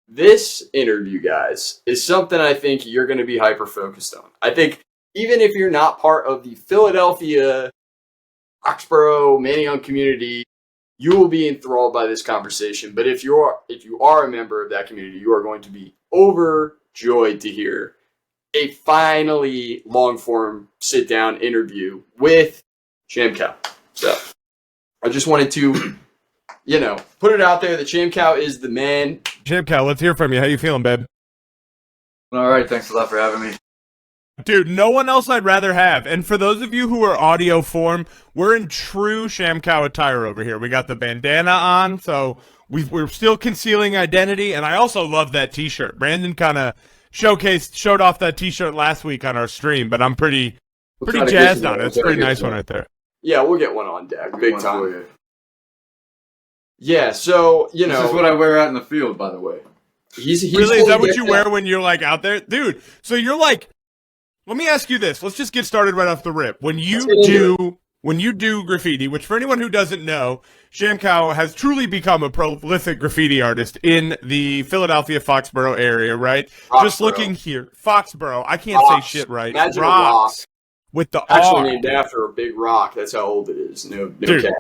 this interview, guys, is something I think you're going to be hyper-focused on. I think even if you're not part of the Philadelphia, Roxborough, Manayunk community, you will be enthralled by this conversation. But if you are a member of that community, you are going to be overjoyed to hear a finally long-form sit-down interview with SHAMCOW. So I just wanted to, put it out there that SHAMCOW is the man. SHAMCOW, let's hear from you. How you feeling, babe? All right, thanks a lot for having me. Dude, no one else I'd rather have. And for those of you who are audio form, we're in true SHAMCOW attire over here. We got the bandana on, so we're still concealing identity. And I also love that T-shirt. Brandon kind of showed off that T-shirt last week on our stream, but I'm pretty jazzed on it. It's a pretty nice one right there. Yeah, we'll get one on deck, big time. Yeah, so, This is what I wear out in the field, by the way. He's really, is that what you wear when you're, like, out there? Dude, so you're, like, let me ask you this. Let's just get started right off the rip. When you do graffiti, which for anyone who doesn't know, SHAMCOW has truly become a prolific graffiti artist in the Philadelphia, Foxborough area, right? Just looking here. Foxborough. I can't say shit right. Imagine a rock. With the actually R. named after a big rock. That's how old it is. No Dude, cap.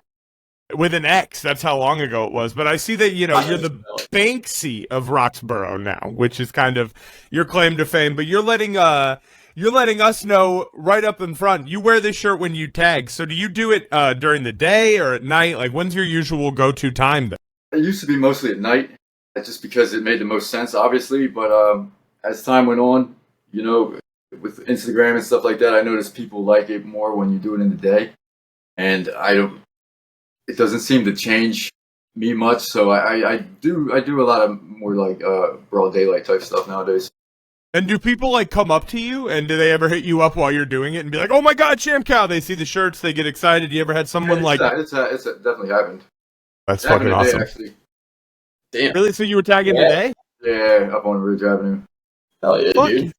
with an X. That's how long ago it was. But I see that, you're the Banksy of Roxborough now, which is kind of your claim to fame. But you're letting us know right up in front. You wear this shirt when you tag. So do you do it during the day or at night? Like, when's your usual go-to time then? It used to be mostly at night, just because it made the most sense, obviously. But as time went on, with Instagram and stuff like that, I noticed people like it more when you do it in the day. And it doesn't seem to change me much. So I do a lot of more like broad daylight type stuff nowadays. And do people, like, come up to you, and do they ever hit you up while you're doing it and be like, oh, my God, SHAMCOW? They see the shirts, they get excited. You ever had someone It's definitely happened. That's fucking awesome. Day, actually. Damn. Really? So you were tagging today? Yeah, up on Ridge Avenue. Hell yeah, dude.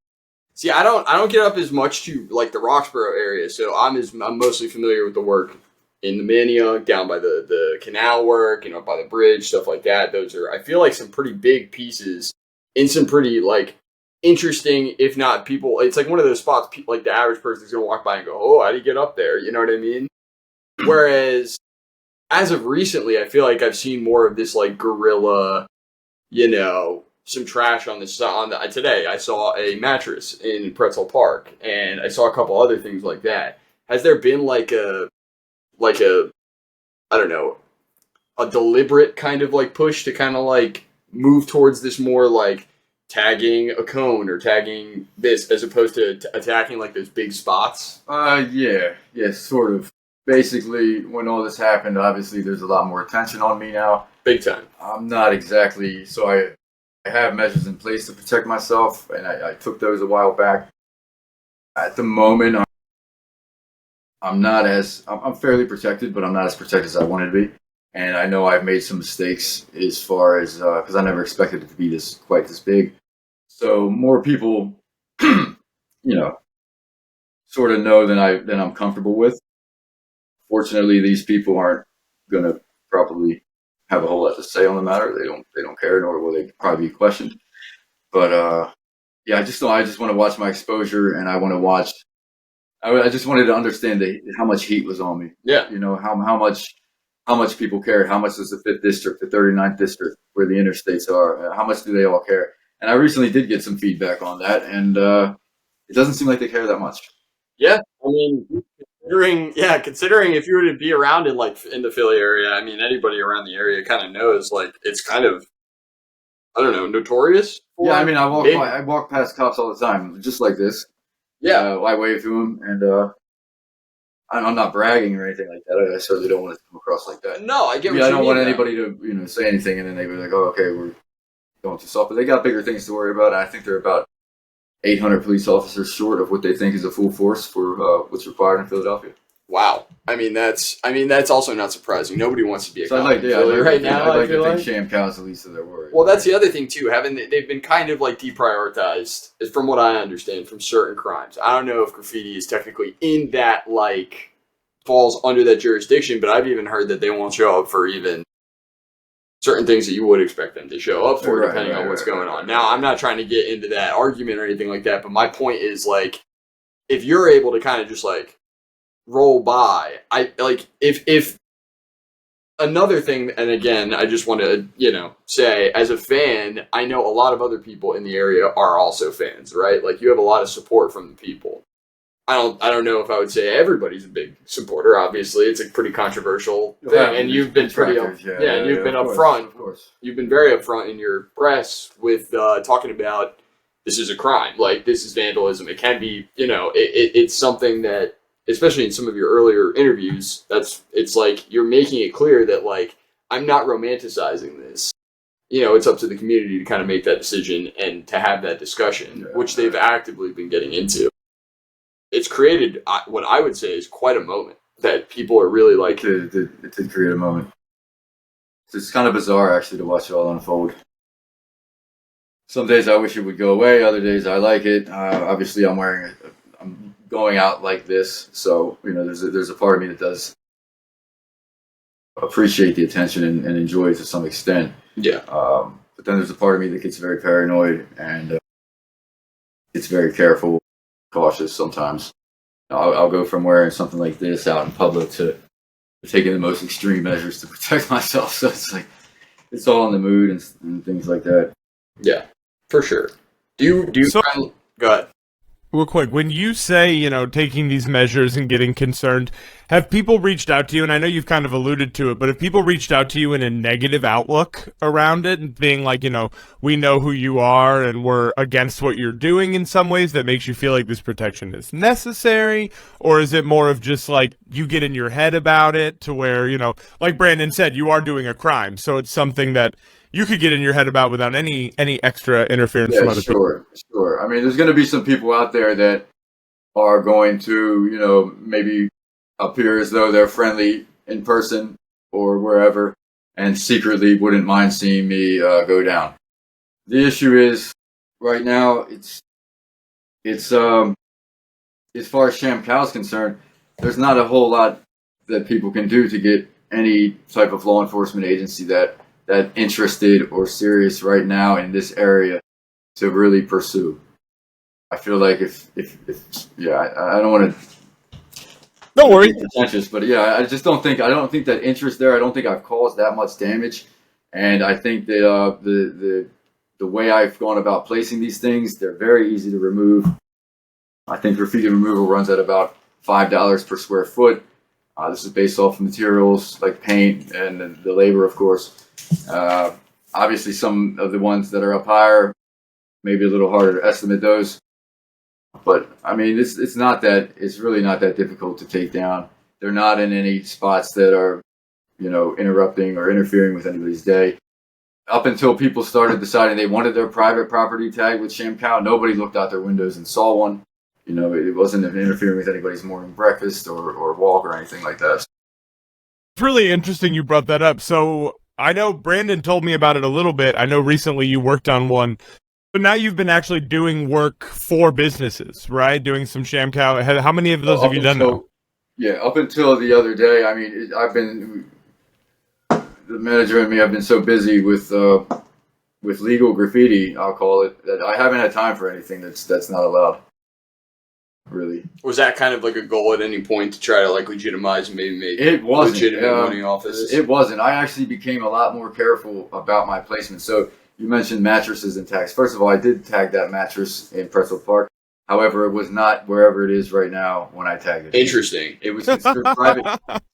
See, I don't get up as much to, like, the Roxborough area, so I'm mostly familiar with the work in the Manayunk, down by the canal work, by the bridge, stuff like that. Those are, I feel like, some pretty big pieces in some pretty, like, interesting, if not people, it's like one of those spots, like the average person's gonna walk by and go, oh, how do you get up there? You know what I mean? Whereas, as of recently, I feel like I've seen more of this, like, guerrilla, some trash on today I saw a mattress in Pretzel Park, and I saw a couple other things like that. Has there been like a I don't know, a deliberate kind of like push to kind of like move towards this more like tagging a cone or tagging this as opposed to attacking like those big spots? Yeah, sort of. Basically, when all this happened, obviously there's a lot more attention on me now. Big time. I'm not exactly, so I have measures in place to protect myself, and I took those a while back. At the moment, I'm fairly protected, but I'm not as protected as I wanted to be. And I know I've made some mistakes as far as, because I never expected it to be quite this big. So more people, sort of know than I'm comfortable with. Fortunately, these people aren't going to probably have a whole lot to say on the matter. They don't care, nor will they probably be questioned. But I just want to watch my exposure, and I want to watch. I just wanted to understand how much heat was on me. Yeah. How much people care. How much does the 5th District, the 39th District, where the interstates are, how much do they all care? And I recently did get some feedback on that, and it doesn't seem like they care that much. Yeah, I mean, considering if you were to be around in the Philly area, I mean, anybody around the area kind of knows, like, it's kind of, I don't know, notorious. Yeah, I mean, I walk past cops all the time, just like this. Yeah, I wave to them, and I'm not bragging or anything like that. I certainly don't want it to come across like that. No, I get what you mean. I don't want anybody to say anything, and then they be like, "Oh, okay, we're going too soft." But they got bigger things to worry about. I think they're about 800 police officers short of what they think is a full force for what's required in Philadelphia. Wow. I mean, that's also not surprising. Nobody wants to be a cop in Philly right now. I feel like SHAMCOW's the least of their worries. Well, that's the other thing too. They've been kind of like deprioritized, from what I understand, from certain crimes. I don't know if graffiti is technically in that falls under that jurisdiction, but I've even heard that they won't show up for even certain things that you would expect them to show up for, Right, depending right, on what's right, going right, on. Now, I'm not trying to get into that argument or anything like that, but my point is, like, if you're able to kind of just, like, roll by, if another thing, and again, I just want to, say, as a fan, I know a lot of other people in the area are also fans, right? Like, you have a lot of support from the people. I don't know if I would say everybody's a big supporter. Obviously, it's a pretty controversial thing, and you've been pretty and you've been upfront. Of course, you've been very upfront in your press with talking about this is a crime, like this is vandalism. It can be, it's something that, especially in some of your earlier interviews, it's like you're making it clear that, like, I'm not romanticizing this. It's up to the community to kind of make that decision and to have that discussion, which they've actively been getting into. It's created what I would say is quite a moment that people are really like. It did create a moment. It's kind of bizarre, actually, to watch it all unfold. Some days I wish it would go away. Other days I like it. Obviously, I'm going out like this, so there's a part of me that does appreciate the attention and enjoy it to some extent. Yeah. But then there's a part of me that gets very paranoid and it's very careful, cautious sometimes. I'll go from wearing something like this out in public to taking the most extreme measures to protect myself. So it's like, it's all in the mood and things like that. Yeah, for sure. Do you go ahead. Real quick, when you say, taking these measures and getting concerned, have people reached out to you? And I know you've kind of alluded to it, but have people reached out to you in a negative outlook around it and being like, we know who you are and we're against what you're doing in some ways that makes you feel like this protection is necessary? Or is it more of just like you get in your head about it to where, like Brandon said, you are doing a crime. So it's something that you could get in your head about without any extra interference from other people. Sure. I mean, there's going to be some people out there that are going to, maybe appear as though they're friendly in person or wherever, and secretly wouldn't mind seeing me go down. The issue is, right now, it's as far as SHAMCOW is concerned, there's not a whole lot that people can do to get any type of law enforcement agency that interested or serious right now in this area to really pursue. I feel like I don't want to. Don't worry. Pretentious, but I just don't think that interest there. I don't think I've caused that much damage, and I think that the way I've gone about placing these things, they're very easy to remove. I think graffiti removal runs at about $5 per square foot. This is based off of materials like paint and the labor, of course. Obviously, some of the ones that are up higher, maybe a little harder to estimate those. But I mean, it's really not that difficult to take down. They're not in any spots that are, interrupting or interfering with anybody's day. Up until people started deciding they wanted their private property tagged with SHAMCOW, nobody looked out their windows and saw one. It wasn't interfering with anybody's morning breakfast or walk or anything like that. It's really interesting you brought that up. So I know Brandon told me about it a little bit. I know recently you worked on one, but now you've been actually doing work for businesses, right? Doing some SHAMCOW. How many of those have you done now? Yeah, up until the other day. I mean, the manager and me have been so busy with legal graffiti, I'll call it, that I haven't had time for anything that's not allowed. Really. Was that kind of like a goal at any point to try to like legitimize and maybe make legitimate money off this? It wasn't. I actually became a lot more careful about my placement. So you mentioned mattresses and tags. First of all, I did tag that mattress in Pretzel Park. However, it was not wherever it is right now when I tagged it. Interesting. It was considered private.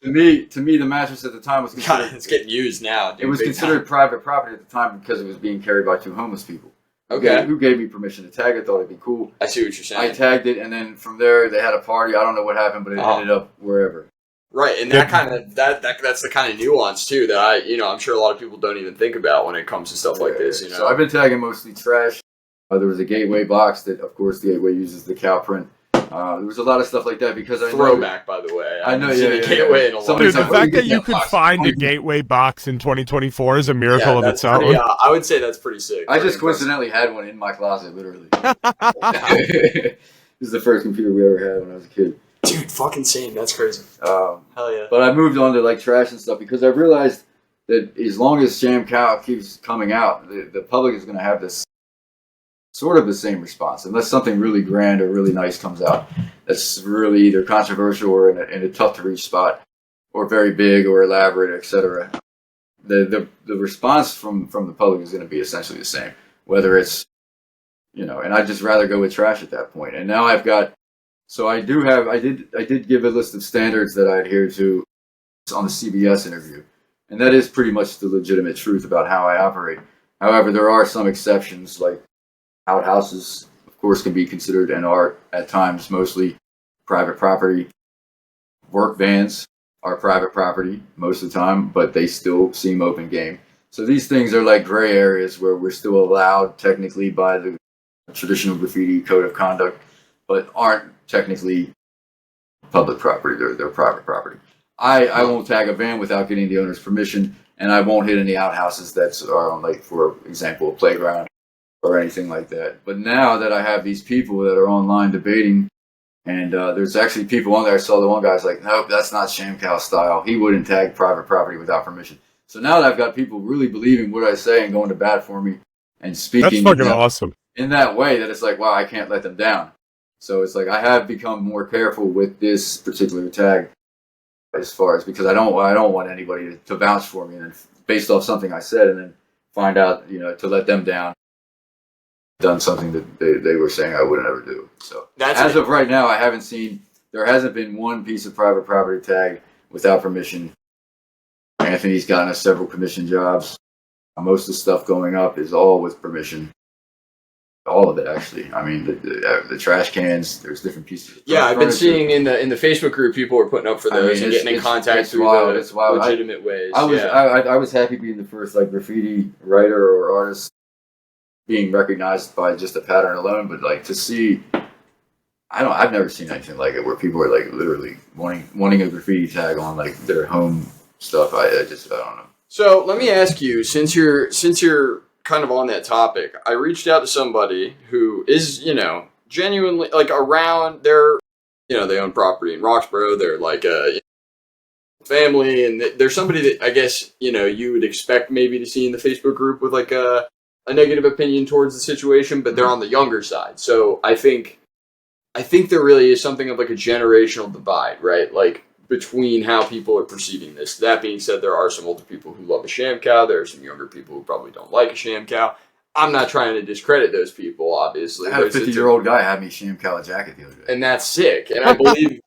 To me, the mattress at the time was considered. God, it's getting used now. Dude, it was considered private property at the time because it was being carried by two homeless people. Okay. Who gave me permission to tag it? Thought it'd be cool. I see what you're saying. I tagged it, and then from there they had a party. I don't know what happened, but it ended up wherever. Right, and that kind of that's the kind of nuance too that I'm sure a lot of people don't even think about when it comes to stuff like this. So I've been tagging mostly trash. There was a gateway box that, of course, the gateway uses the cow print. There was a lot of stuff like that because I throwback, by the way. I know, gateway in a long Dude, the time. fact that you could find a gateway box in 2024 is a miracle of its own. Yeah, I would say that's pretty sick. I just coincidentally had one in my closet, literally. This is the first computer we ever had when I was a kid. Dude, fucking same. That's crazy. Hell yeah. But I moved on to like trash and stuff because I realized that as long as SHAMCOW keeps coming out, the public is going to have this sort of the same response, unless something really grand or really nice comes out that's really either controversial or in a tough to reach spot, or very big or elaborate, etc. The response from the public is going to be essentially the same, whether it's, you know, and I'd just rather go with trash at that point. And now I've got, so I did give a list of standards that I adhere to on the CBS interview, and that is pretty much the legitimate truth about how I operate. However, there are some exceptions, like outhouses, of course, can be considered and are at times mostly private property. Work vans are private property most of the time, but they still seem open game. So these things are like gray areas where we're still allowed technically by the traditional graffiti code of conduct, but aren't technically public property. They're private property. I won't tag a van without getting the owner's permission, and I won't hit any outhouses that are on, like, for example, a playground or anything like that. But now that I have these people that are online debating, and there's actually people on there, I saw the one guy's like, nope, that's not SHAMCOW style. He wouldn't tag private property without permission. So now that I've got people really believing what I say and going to bat for me and speaking That's fucking awesome. in that way, that it's like, wow, I can't let them down. So it's like I have become more careful with this particular tag, as far as, because I don't want anybody to vouch for me and then based off something I said and then find out, you know, to let them down, done something that they were saying I wouldn't ever do. So as of right now, there hasn't been one piece of private property tag without permission. Anthony's gotten us several commission jobs. Most of the stuff going up is all with permission. All of it, actually. I mean, the trash cans. There's different pieces. Yeah, I've been seeing in the Facebook group people are putting up for those and getting in contact through the legitimate ways. I was happy being the first like graffiti writer or artist being recognized by just a pattern alone, but like to see, I've never seen anything like it where people are like literally wanting a graffiti tag on like their home stuff. I don't know. So let me ask you, since you're kind of on that topic, I reached out to somebody who is, you know, genuinely like around their, you know, they own property in Roxborough. They're like a family, and there's somebody that I guess, you know, you would expect maybe to see in the Facebook group with like a negative opinion towards the situation, but they're on the younger side. So I think there really is something of like a generational divide, right? Like between how people are perceiving this. That being said, there are some older people who love a SHAMCOW. There are some younger people who probably don't like a SHAMCOW. I'm not trying to discredit those people, obviously. I had a 50-year-old guy had me SHAMCOW a jacket the other day. And that's sick. And I believe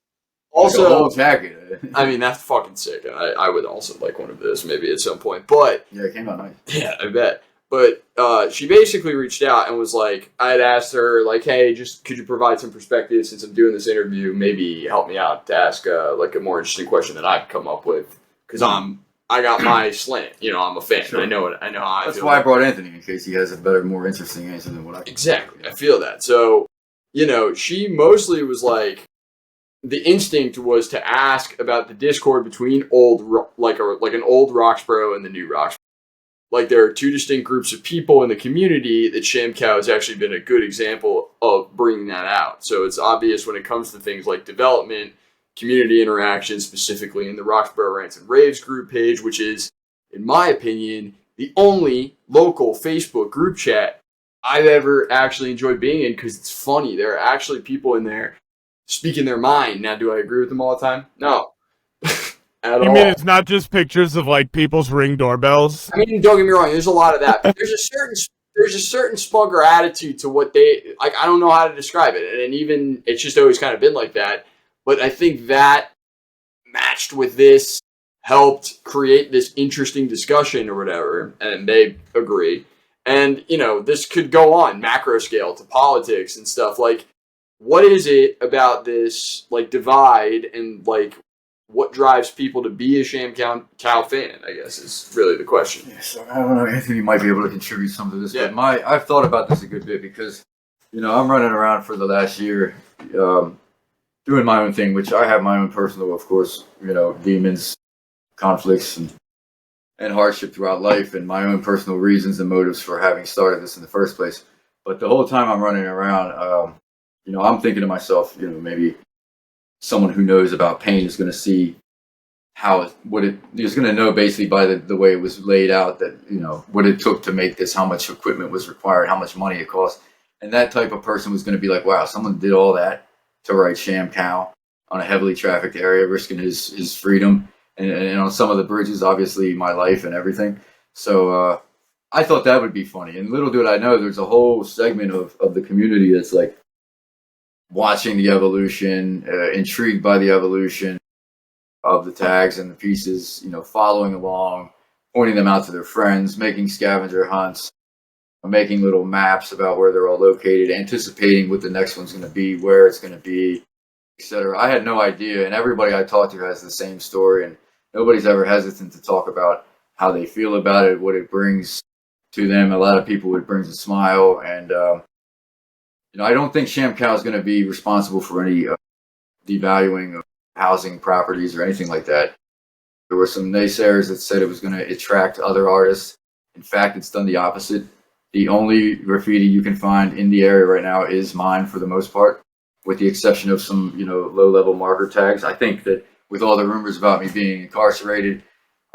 also... like a whole jacket. I mean, that's fucking sick. And I would also like one of those maybe at some point. But... yeah, it came out nice. Yeah, I bet. But she basically reached out and was like, I had asked her, like, hey, just could you provide some perspective since I'm doing this interview? Maybe help me out to ask like a more interesting question that I've come up with, because I got my slant. You know, I'm a fan. Sure. I know how I feel. That's why I brought Anthony, in case he has a better, more interesting answer than what I. Exactly, I feel that. So, you know, she mostly was like, the instinct was to ask about the discord between an old Roxborough and the new Roxborough. Like, there are two distinct groups of people in the community that SHAMCOW has actually been a good example of bringing that out. So it's obvious when it comes to things like development, community interaction, specifically in the Roxborough Rants and Raves group page, which is, in my opinion, the only local Facebook group chat I've ever actually enjoyed being in, because it's funny. There are actually people in there speaking their mind. Now, do I agree with them all the time? No. You mean it's not just pictures of like people's Ring doorbells? I mean, don't get me wrong. There's a lot of that. But there's a certain smugger attitude to what they like. I don't know how to describe it, and even it's just always kind of been like that. But I think that matched with this helped create this interesting discussion or whatever, and they agree. And you know, this could go on macro scale to politics and stuff. Like, what is it about this like divide and like? What drives people to be a SHAMCOW fan, I guess, is really the question. Yeah, so I don't know, Anthony might be able to contribute some to this, but I've thought about this a good bit because, you know, I'm running around for the last year doing my own thing, which I have my own personal, of course, you know, demons, conflicts, and hardship throughout life, and my own personal reasons and motives for having started this in the first place. But the whole time I'm running around, you know, I'm thinking to myself, you know, maybe someone who knows about pain is going to see he was going to know basically by the way it was laid out that, you know, what it took to make this, how much equipment was required, how much money it cost. And that type of person was going to be like, wow, someone did all that to write SHAMCOW on a heavily trafficked area, risking his freedom. And on some of the bridges, obviously my life and everything. So I thought that would be funny. And little did I know, there's a whole segment of the community that's like watching the evolution, intrigued by the evolution of the tags and the pieces, you know, following along, pointing them out to their friends, making scavenger hunts, making little maps about where they're all located, anticipating what the next one's going to be, where it's going to be, etc. I had no idea, and everybody I talked to has the same story, and nobody's ever hesitant to talk about how they feel about it, what it brings to them. A lot of people, it brings a smile, and you know, I don't think SHAMCOW is going to be responsible for any devaluing of housing properties or anything like that. There were some naysayers that said it was going to attract other artists. In fact, it's done the opposite. The only graffiti you can find in the area right now is mine for the most part, with the exception of some, you know, low-level marker tags. I think that with all the rumors about me being incarcerated,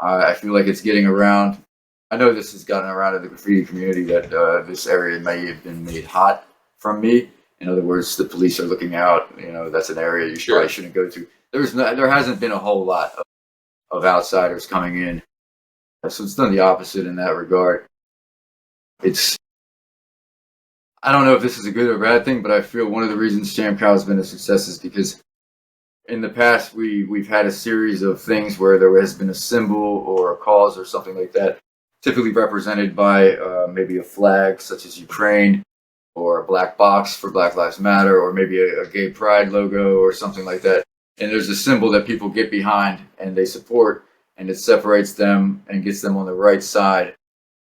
I feel like it's getting around. I know this has gotten around in the graffiti community that this area may have been made hot from me. In other words, the police are looking out. You know, that's an area you probably shouldn't go to. There hasn't been a whole lot of outsiders coming in, so it's done the opposite in that regard. I don't know if this is a good or bad thing, but I feel one of the reasons SHAMCOW has been a success is because in the past we've had a series of things where there has been a symbol or a cause or something like that, typically represented by maybe a flag such as Ukraine, or a black box for Black Lives Matter, or maybe a gay pride logo or something like that. And there's a symbol that people get behind and they support, and it separates them and gets them on the right side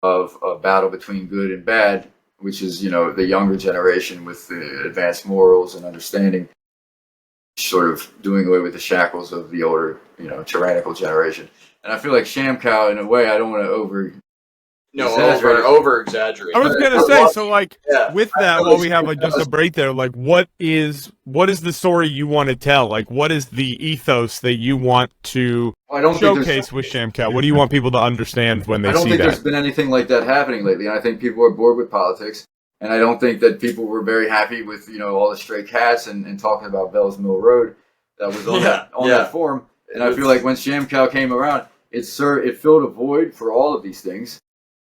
of a battle between good and bad, which is, you know, the younger generation with the advanced morals and understanding, sort of doing away with the shackles of the older, you know, tyrannical generation. And I feel like SHAMCOW, in a way, I don't want to over exaggerate. I was gonna say, so like with that, while we have like just a break there, like what is the story you want to tell? Like what is the ethos that you want to showcase with SHAMCOW? What do you want people to understand when they see that? I don't think there's been anything like that happening lately, and I think people are bored with politics, and I don't think that people were very happy with, you know, all the stray cats and talking about Bell's Mill Road that was on that forum. And I feel like when SHAMCOW came around, it filled a void for all of these things.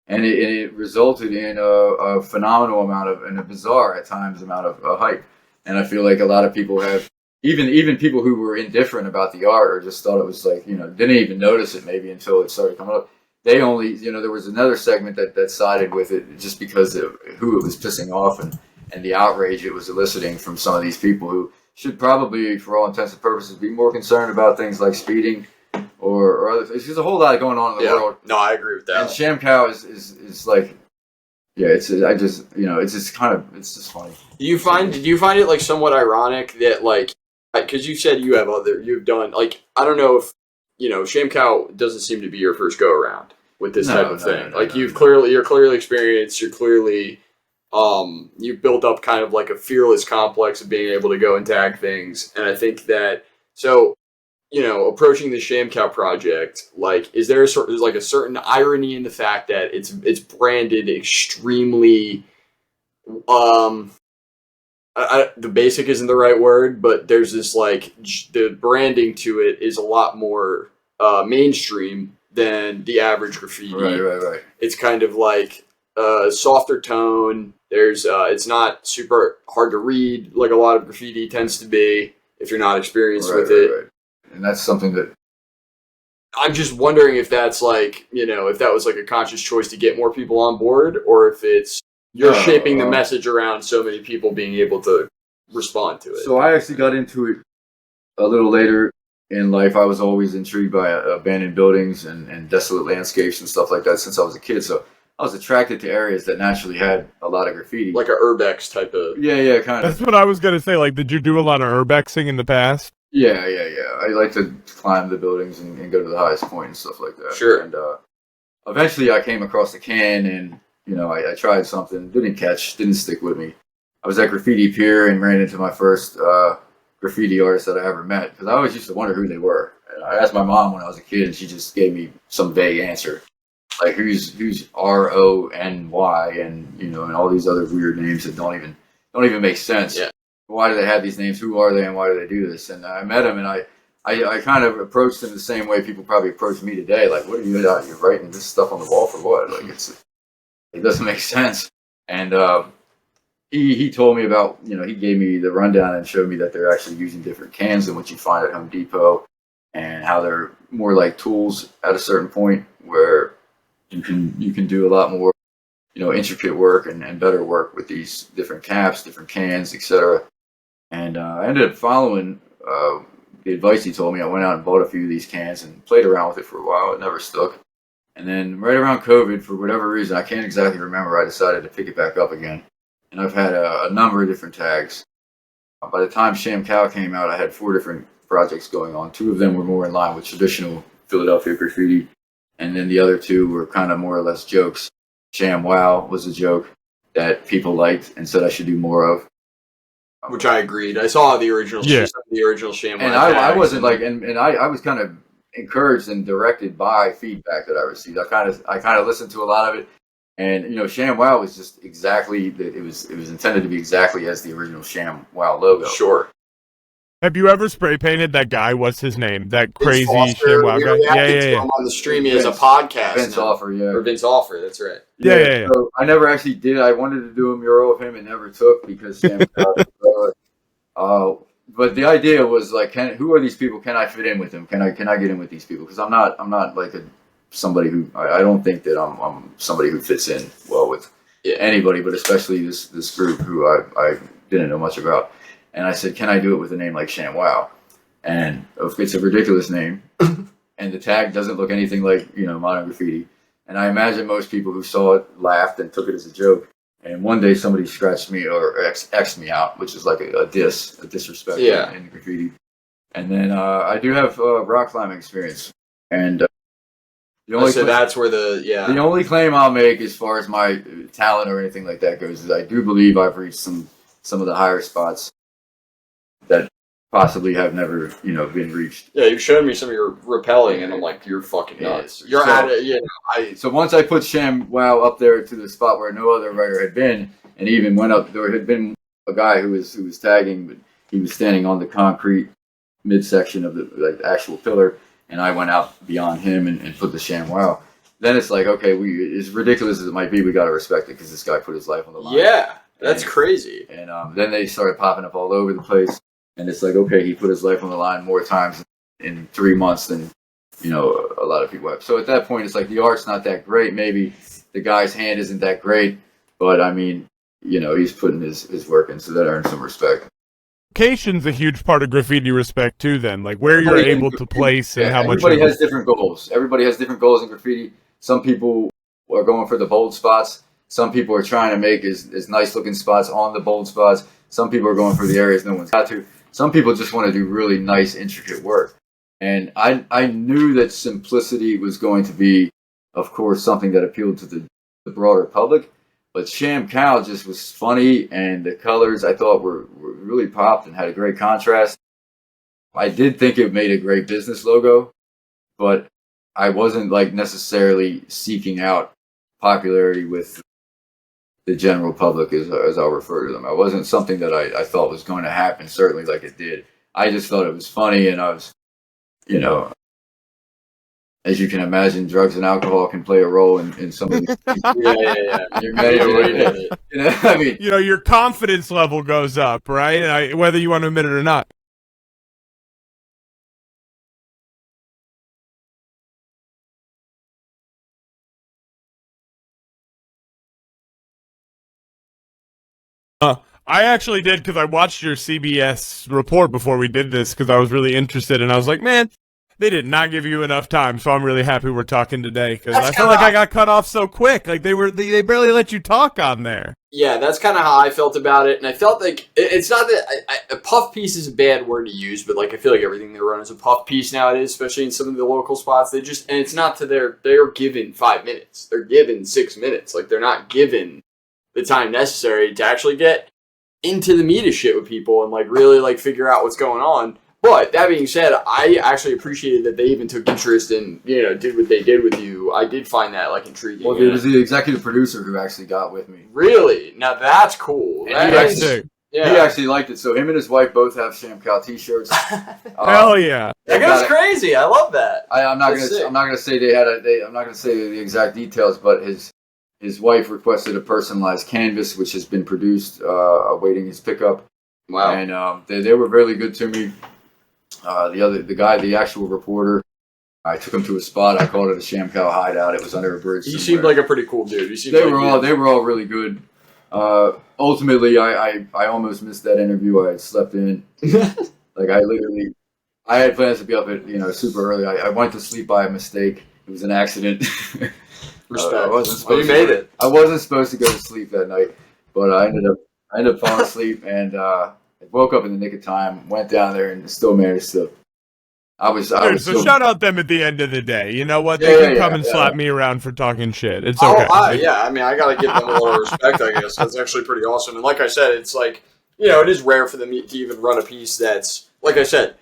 And it resulted in a phenomenal amount of, and a bizarre at times amount of hype. And I feel like a lot of people have, even people who were indifferent about the art or just thought it was like, you know, didn't even notice it maybe until it started coming up. They only, you know, there was another segment that sided with it just because of who it was pissing off and the outrage it was eliciting from some of these people who should probably, for all intents and purposes, be more concerned about things like speeding or other things. There's a whole lot going on in the world. No, I agree with that. And SHAMCOW is like, it's just funny. Did you find it like somewhat ironic that like, because you said you've done like, I don't know if, you know, SHAMCOW doesn't seem to be your first go around with this type of thing. You're clearly experienced. You're clearly, you've built up kind of like a fearless complex of being able to go and tag things. And I think that, so, you know, approaching the SHAMCOW project, like, is there a certain irony in the fact that it's branded extremely, the basic isn't the right word, but there's this like the branding to it is a lot more mainstream than the average graffiti. Right. It's kind of like a softer tone. There's it's not super hard to read like a lot of graffiti tends to be if you're not experienced with it. Right. And that's something that I'm just wondering if that's like, you know, if that was like a conscious choice to get more people on board, or if it's you're shaping the message around so many people being able to respond to it. So I actually got into it a little later in life. I was always intrigued by abandoned buildings and desolate landscapes and stuff like that since I was a kid. So I was attracted to areas that naturally had a lot of graffiti. Like a urbex type of... Yeah, kind of. That's what I was going to say. Like, did you do a lot of urbexing in the past? Yeah. I like to climb the buildings and go to the highest point and stuff like that. Sure. And eventually I came across the can and, you know, I tried something, didn't stick with me. I was at Graffiti Pier and ran into my first graffiti artists that I ever met, because I always used to wonder who they were. And I asked my mom when I was a kid, and she just gave me some vague answer, like who's RONY, and and all these other weird names that don't even make sense. Yeah. Why do they have these names? Who are they, and why do they do this? And I met him, and I kind of approached him the same way people probably approach me today. Like, what are you out? You're writing this stuff on the wall for what? Like, it doesn't make sense. And he told me about, he gave me the rundown and showed me that they're actually using different cans than what you find at Home Depot, and how they're more like tools at a certain point where you can do a lot more, intricate work and better work with these different caps, different cans, etc. And I ended up following the advice he told me. I went out and bought a few of these cans and played around with it for a while. It never stuck. And then right around COVID, for whatever reason, I can't exactly remember, I decided to pick it back up again. And I've had a number of different tags. By the time SHAMCOW came out, I had 4 different projects going on. 2 of them were more in line with traditional Philadelphia graffiti, and then the other 2 were kind of more or less jokes. ShamWow was a joke that people liked and said I should do more of. Which I agreed. I saw the original, Yeah. the original ShamWow. And I wasn't like, and I was kind of encouraged and directed by feedback that I received. I kind of listened to a lot of it, and ShamWow was just exactly it was intended to be exactly as the original ShamWow logo. Sure. Have you ever spray painted that guy? What's his name? That crazy Foster, ShamWow we guy? were Yeah. reacting to him on the stream. He has a podcast. Vince now. Offer, yeah. Or Vince Offer, that's right. Yeah. So I never actually did. I wanted to do a mural of him and never took because Sam. But the idea was like, who are these people? Can I fit in with them? Can I get in with these people? Because I'm not like somebody who I don't think that I'm somebody who fits in well with anybody, but especially this group who I didn't know much about. And I said, can I do it with a name like ShamWow? And it's a ridiculous name, and the tag doesn't look anything like modern graffiti. And I imagine most people who saw it laughed and took it as a joke. And one day somebody scratched me or X'd me out, which is like a disrespect in graffiti. And then I do have rock climbing experience, and that's where the only claim I'll make as far as my talent or anything like that goes is I do believe I've reached some of the higher spots that possibly have never been reached. Yeah, you showed me some of your rappelling, and I'm like, you're fucking nuts. You're at it. So once I put ShamWow up there to the spot where no other writer had been, and he even went up, there had been a guy who was tagging, but he was standing on the concrete midsection of the actual pillar, and I went out beyond him and put the ShamWow. Then it's like, okay, as ridiculous as it might be, we got to respect it because this guy put his life on the line. Yeah, that's crazy. And then they started popping up all over the place. And it's like, okay, he put his life on the line more times in 3 months than, a lot of people have. So at that point, it's like the art's not that great. Maybe the guy's hand isn't that great. But, I mean, he's putting his work in, so that earns some respect. Location's a huge part of graffiti respect, too, then. Like, where you're able to place and how much... Everybody has different goals. Everybody has different goals in graffiti. Some people are going for the bold spots. Some people are trying to make as nice-looking spots on the bold spots. Some people are going for the areas no one's got to. Some people just want to do really nice, intricate work. And I knew that simplicity was going to be, of course, something that appealed to the broader public. But SHAMCOW just was funny, and the colors I thought were really popped and had a great contrast. I did think it made a great business logo, but I wasn't like necessarily seeking out popularity with the general public, as I'll refer to them. I wasn't something that I thought was going to happen, certainly like it did. I just thought it was funny, and I was, as you can imagine, drugs and alcohol can play a role in some of these things. I mean, your confidence level goes up, right? Whether you want to admit it or not. I actually did because I watched your CBS report before we did this because I was really interested, and I was like, man, they did not give you enough time, so I'm really happy we're talking today because I felt like I got cut off so quick. Like they barely let you talk on there. Yeah, that's kind of how I felt about it, and I felt like it's not that a puff piece is a bad word to use, but like I feel like everything they run is a puff piece nowadays, especially in some of the local spots. And it's not they're given 5 minutes, they're given 6 minutes, like they're not given the time necessary to actually get into the meat of shit with people and like really like figure out what's going on. But that being said, I actually appreciated that they even took interest in, you know, did what they did with you. I did find that like intriguing. Well, it was the executive producer who actually got with me. Really? Now that's cool. And he actually liked it. So him and his wife both have SHAMCOW T-shirts. Hell yeah! That goes crazy. I love that. I'm not gonna say I'm not gonna say the exact details, but his wife requested a personalized canvas, which has been produced, awaiting his pickup. Wow. And they were really good to me. The actual reporter, I took him to a spot. I called it a SHAMCOW hideout. It was under a bridge. He seemed like a pretty cool dude. They were all really good. Ultimately, I almost missed that interview. I had slept in. Like I had plans to be up at super early. I went to sleep by a mistake. It was an accident. Respect. You made it. I wasn't supposed to go to sleep that night, but I ended up falling asleep and I woke up in the nick of time. Went down there and still managed to. So shout out them at the end of the day. You know what? They can come and slap me around for talking shit. It's okay. I mean, I gotta give them a little respect, I guess. That's actually pretty awesome. And like I said, it's like, it is rare for them to even run a piece that's, like I said,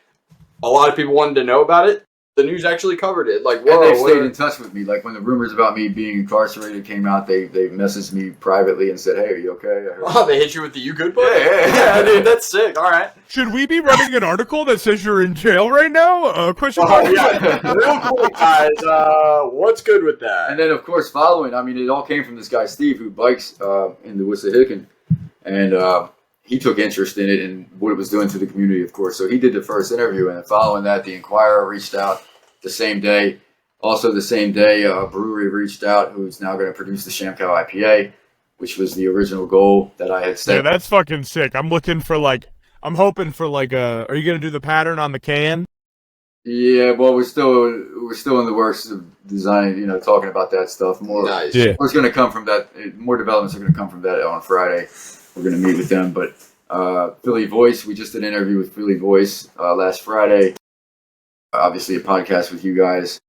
a lot of people wanted to know about it. The news actually covered it. Like, whoa, and they stayed in touch with me. Like when the rumors about me being incarcerated came out, they messaged me privately and said, "Hey, are you okay?" They hit you with the "you good, buddy"? Yeah, dude, that's sick. All right. Should we be running an article that says you're in jail right now? Question mark. Real quick, guys. What's good with that? And then, of course, following, it all came from this guy Steve who bikes in the Wissahickon, and he took interest in it and what it was doing to the community, of course. So he did the first interview, and following that, the Inquirer reached out the same day. Also the same day, a brewery reached out who's now going to produce the SHAMCOW IPA, which was the original goal that I had set. Yeah, that's fucking sick. I'm hoping for are you going to do the pattern on the can? Yeah, well, we're still in the works of designing, talking about that stuff. More, nice. Yeah. What's going to come from that, more developments are going to come from that on Friday. We're going to meet with them, but Philly Voice, we just did an interview with Philly Voice last Friday. Obviously a podcast with you guys,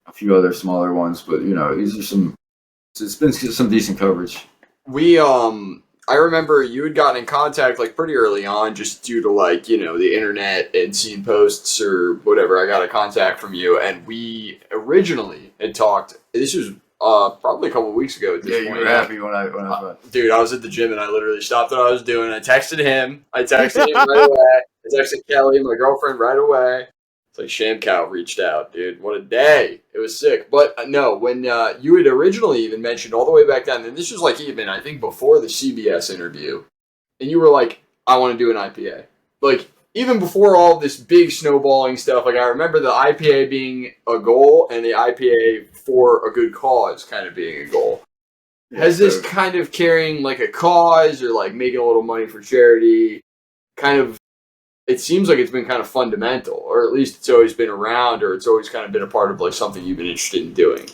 a few other smaller ones, but these are it's been some decent coverage. I remember you had gotten in contact like pretty early on just due to like, the internet and seeing posts or whatever. I got a contact from you and we originally had talked, this was probably a couple of weeks ago at this point. You were happy when I dude, I was at the gym and I literally stopped what I was doing. I texted him right away. I texted Kelly, my girlfriend, right away. It's like SHAMCOW reached out, dude. What a day. It was sick. But no, when you had originally even mentioned all the way back then, and this was like even, I think, before the CBS interview, and you were like, I want to do an IPA. Like, even before all this big snowballing stuff, like I remember the IPA being a goal and the IPA for a good cause kind of being a goal. Has this kind of carrying like a cause or like making a little money for charity kind of, it seems like it's been kind of fundamental, or at least it's always been around, or it's always kind of been a part of like something you've been interested in doing.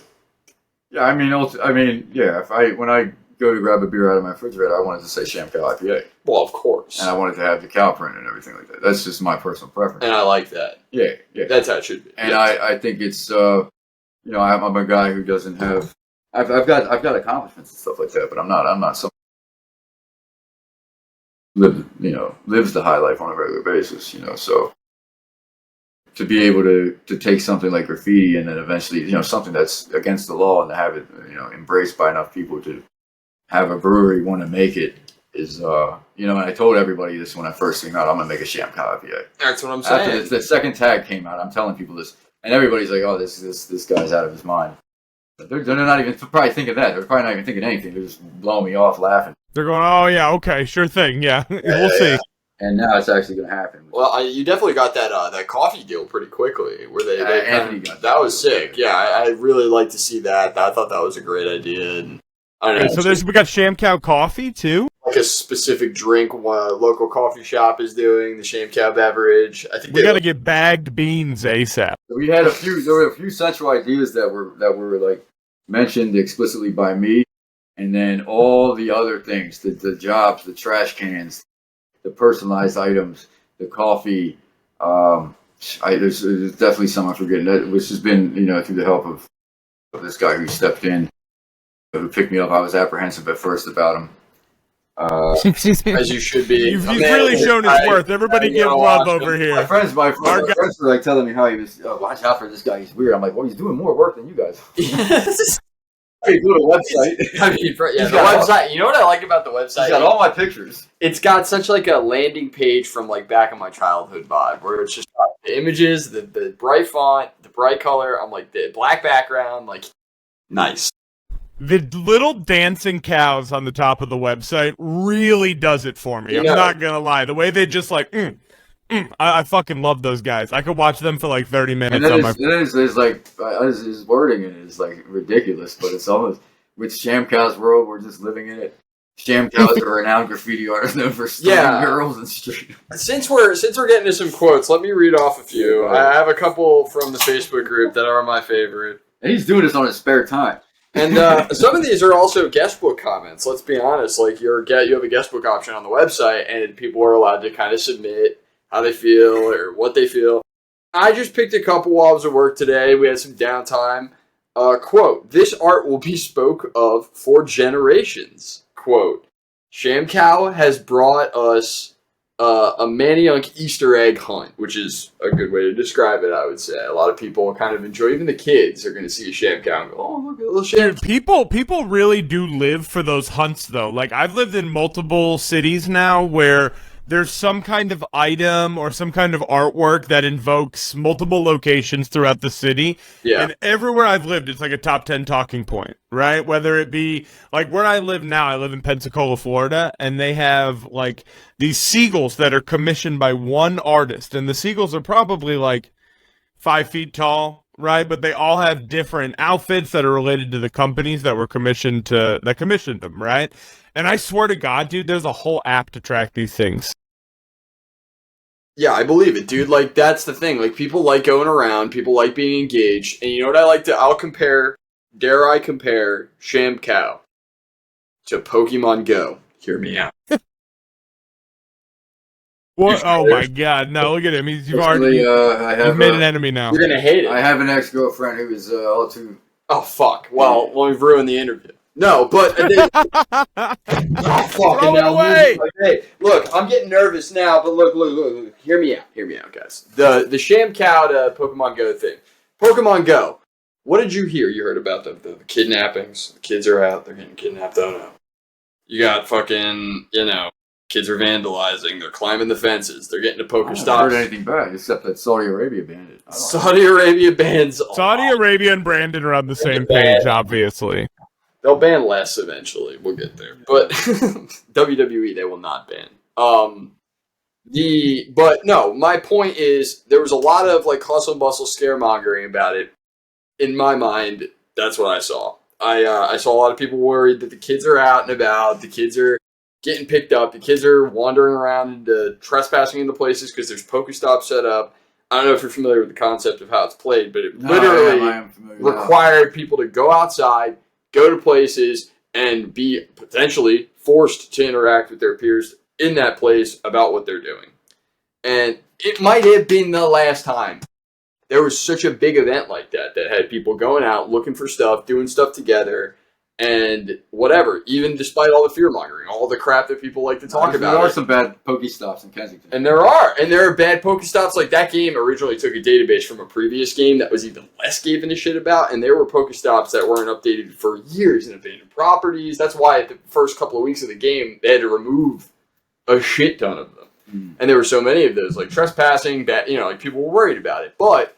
Yeah, when I go to grab a beer out of my refrigerator, I wanted to say SHAMCOW IPA. Well, of course. And I wanted to have the cow print and everything like that. That's just my personal preference. And I like that. Yeah. That's how it should be. And yes. I think it's I'm a guy who doesn't have I've got accomplishments and stuff like that, but I'm not someone lives the high life on a regular basis, so to be able to take something like graffiti and then eventually, something that's against the law and to have it, embraced by enough people to have a brewery want to make it is, and I told everybody this when I first came out, I'm going to make a SHAMCOW IPA. That's what I'm saying. After the second tag came out, I'm telling people this, and everybody's like, oh, this guy's out of his mind. They're not even probably thinking that. They're probably not even thinking anything. They're just blowing me off laughing. They're going, oh, yeah, okay, sure thing, yeah. We'll see. Yeah. And now it's actually going to happen. Well, you definitely got that coffee deal pretty quickly. Where they Anthony got that was sick. Yeah, I really like to see that. I thought that was a great idea. And I don't know. So we got SHAMCOW coffee, too? Like a specific drink one local coffee shop is doing, the SHAMCOW beverage. I think we got to get bagged beans ASAP. We had there were a few central ideas that were like mentioned explicitly by me. And then all the other things, the jobs, the trash cans, the personalized items, the coffee. There's definitely some I'm forgetting. Which has been, through the help of this guy who stepped in, who picked me up. I was apprehensive at first about him. As you should be. He's really shown his worth. Everybody give love over here. My friends were like telling me how he was. Oh, watch out for this guy. He's weird. I'm like, well, he's doing more work than you guys. Hey, go to the website. I mean, yeah, the website. You know what I like about the website? He's got all my pictures. It's got such like a landing page from like back in my childhood vibe, where it's just got the images, the bright font, the bright color. I'm like the black background, like nice. The little dancing cows on the top of the website really does it for me. I'm not gonna lie. The way they just like, I fucking love those guys. I could watch them for like 30 minutes. And then his wording in it is like ridiculous, but it's almost with SHAMCOW's world, we're just living in it. SHAMCOW is a renowned graffiti artist known for stunning girls and street. Since we're getting to some quotes, let me read off a few. I have a couple from the Facebook group that are my favorite. And he's doing this on his spare time. And some of these are also guest book comments. Let's be honest. Like you have a guest book option on the website, and people are allowed to kind of submit how they feel or what they feel. I just picked a couple while I was at work today. We had some downtime. Quote, "This art will be spoke of for generations." Quote, "SHAMCOW has brought us a Manayunk Easter egg hunt," which is a good way to describe it, I would say. A lot of people kind of enjoy, even the kids are going to see a SHAMCOW and go, "Oh, look at a little SHAMCOW." Dude, people really do live for those hunts, though. Like, I've lived in multiple cities now where there's some kind of item or some kind of artwork that invokes multiple locations throughout the city. Yeah. And everywhere I've lived, it's like a top 10 talking point, right? Whether it be, like, where I live now, I live in Pensacola, Florida, and they have, like, these seagulls that are commissioned by one artist. And the seagulls are probably, like, 5 feet tall, right? But they all have different outfits that are related to the companies that commissioned them, right? And I swear to God, dude, there's a whole app to track these things. Yeah, I believe it, dude. Like, that's the thing. Like, people like going around. People like being engaged. And you know what I like to... Dare I compare SHAMCOW to Pokemon Go. Hear me out. What? Oh my God! No, look at him. He's made an enemy now. You're gonna hate it. I have an ex-girlfriend who is all too... Oh, fuck. Well, we've ruined the interview. No, but... Throw it away! Hey, look, I'm getting nervous now, but look. Hear me out, guys. The SHAMCOW to Pokemon Go thing. Pokemon Go. What did you hear? You heard about the kidnappings. The kids are out. They're getting kidnapped. Oh, no. You got fucking, kids are vandalizing. They're climbing the fences. They're getting to Pokestops. I haven't heard anything bad, except that Saudi Arabia banned it. Saudi Arabia bans... Saudi Arabia and Brandon are on the same page, obviously. They'll ban less eventually. We'll get there. But WWE, they will not ban. But no, my point is there was a lot of like hustle and bustle scaremongering about it. In my mind, that's what I saw. I saw a lot of people worried that the kids are out and about. The kids are getting picked up. The kids are wandering around and trespassing into places because there's Pokestops set up. I don't know if you're familiar with the concept of how it's played, but it literally required people to go outside, go to places, and be potentially forced to interact with their peers in that place about what they're doing. And it might have been the last time there was such a big event like that had people going out, looking for stuff, doing stuff together, and whatever, even despite all the fear-mongering, all the crap that people like to talk about. There are some bad Pokestops in Kensington. And there are bad Pokestops. Like, that game originally took a database from a previous game that was even less given a shit about, and there were Pokestops that weren't updated for years in abandoned properties. That's why at the first couple of weeks of the game, they had to remove a shit ton of them. And there were so many of those, like trespassing, that, like people were worried about it. But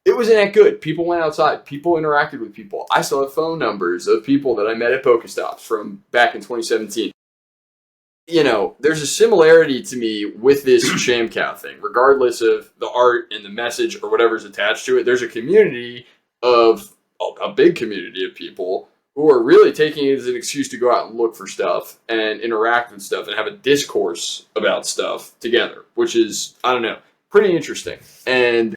it wasn't that good. People went outside. People interacted with people. I still have phone numbers of people that I met at Pokestops from back in 2017. There's a similarity to me with this SHAMCOW thing. Regardless of the art and the message or whatever's attached to it, there's a community of, a big community of people who are really taking it as an excuse to go out and look for stuff and interact with stuff and have a discourse about stuff together, which is, I don't know, pretty interesting. And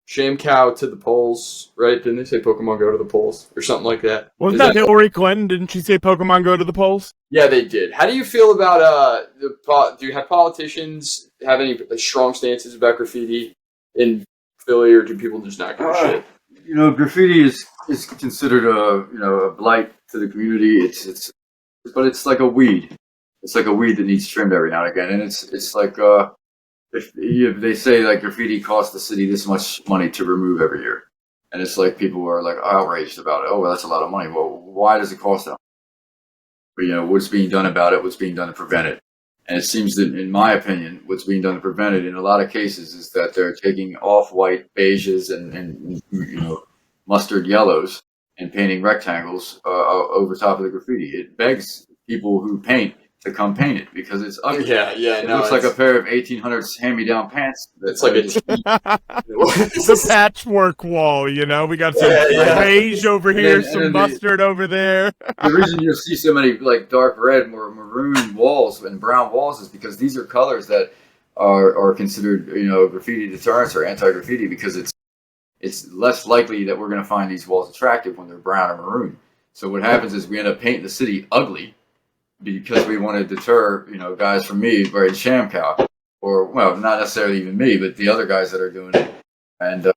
SHAMCOW to the polls, right? Didn't they say Pokemon go to the polls or something like that? Wasn't that Hillary Clinton? Didn't she say Pokemon go to the polls? Yeah, they did. How do you feel about do you have politicians have any strong stances about graffiti in Philly, or do people just not give a shit? Graffiti is considered a blight to the community. But it's like a weed. it's like a weed that needs trimmed every now and again. And it's like if they say like graffiti costs the city this much money to remove every year, and it's like people are like outraged about it. Oh, well, that's a lot of money. Well, why does it cost that? But what's being done about it? What's being done to prevent it? And it seems that, in my opinion, what's being done to prevent it in a lot of cases is that they're taking off-white beiges and mustard yellows and painting rectangles over top of the graffiti. It begs people who paint to come paint it because it's ugly. Yeah. It looks like a pair of 1800s hand-me-down pants. It's like the patchwork wall, we got some beige over here, some mustard over there. The reason you see so many like dark red or maroon walls and brown walls is because these are colors that are considered graffiti deterrents or anti-graffiti, because it's less likely that we're going to find these walls attractive when they're brown or maroon. So what happens is we end up painting the city ugly because we want to deter, guys from me wearing SHAMCOW, or, well, not necessarily even me, but the other guys that are doing it. And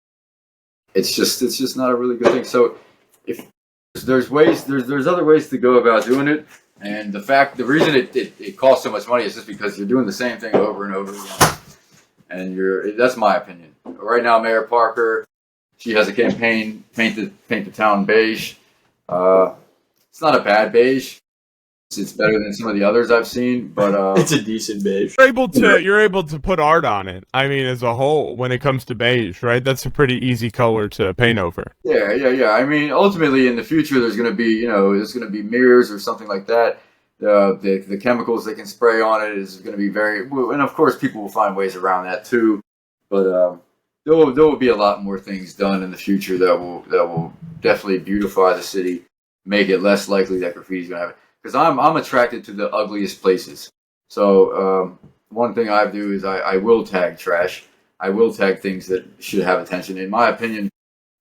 it's just not a really good thing. So if there's other ways to go about doing it. And the reason it costs so much money is just because you're doing the same thing over and over again. And that's my opinion. Right now, Mayor Parker, she has a campaign, paint the town beige. It's not a bad beige. It's better than some of the others I've seen, but it's a decent beige. You're able to put art on it. I mean, as a whole, when it comes to beige, right? That's a pretty easy color to paint over. Yeah. I mean, ultimately, in the future, there's going to be mirrors or something like that. The chemicals they can spray on it is going to be and of course, people will find ways around that too. But there will be a lot more things done in the future that will definitely beautify the city, make it less likely that graffiti is going to happen. Because I'm attracted to the ugliest places. So one thing I do is I will tag trash. I will tag things that should have attention. In my opinion,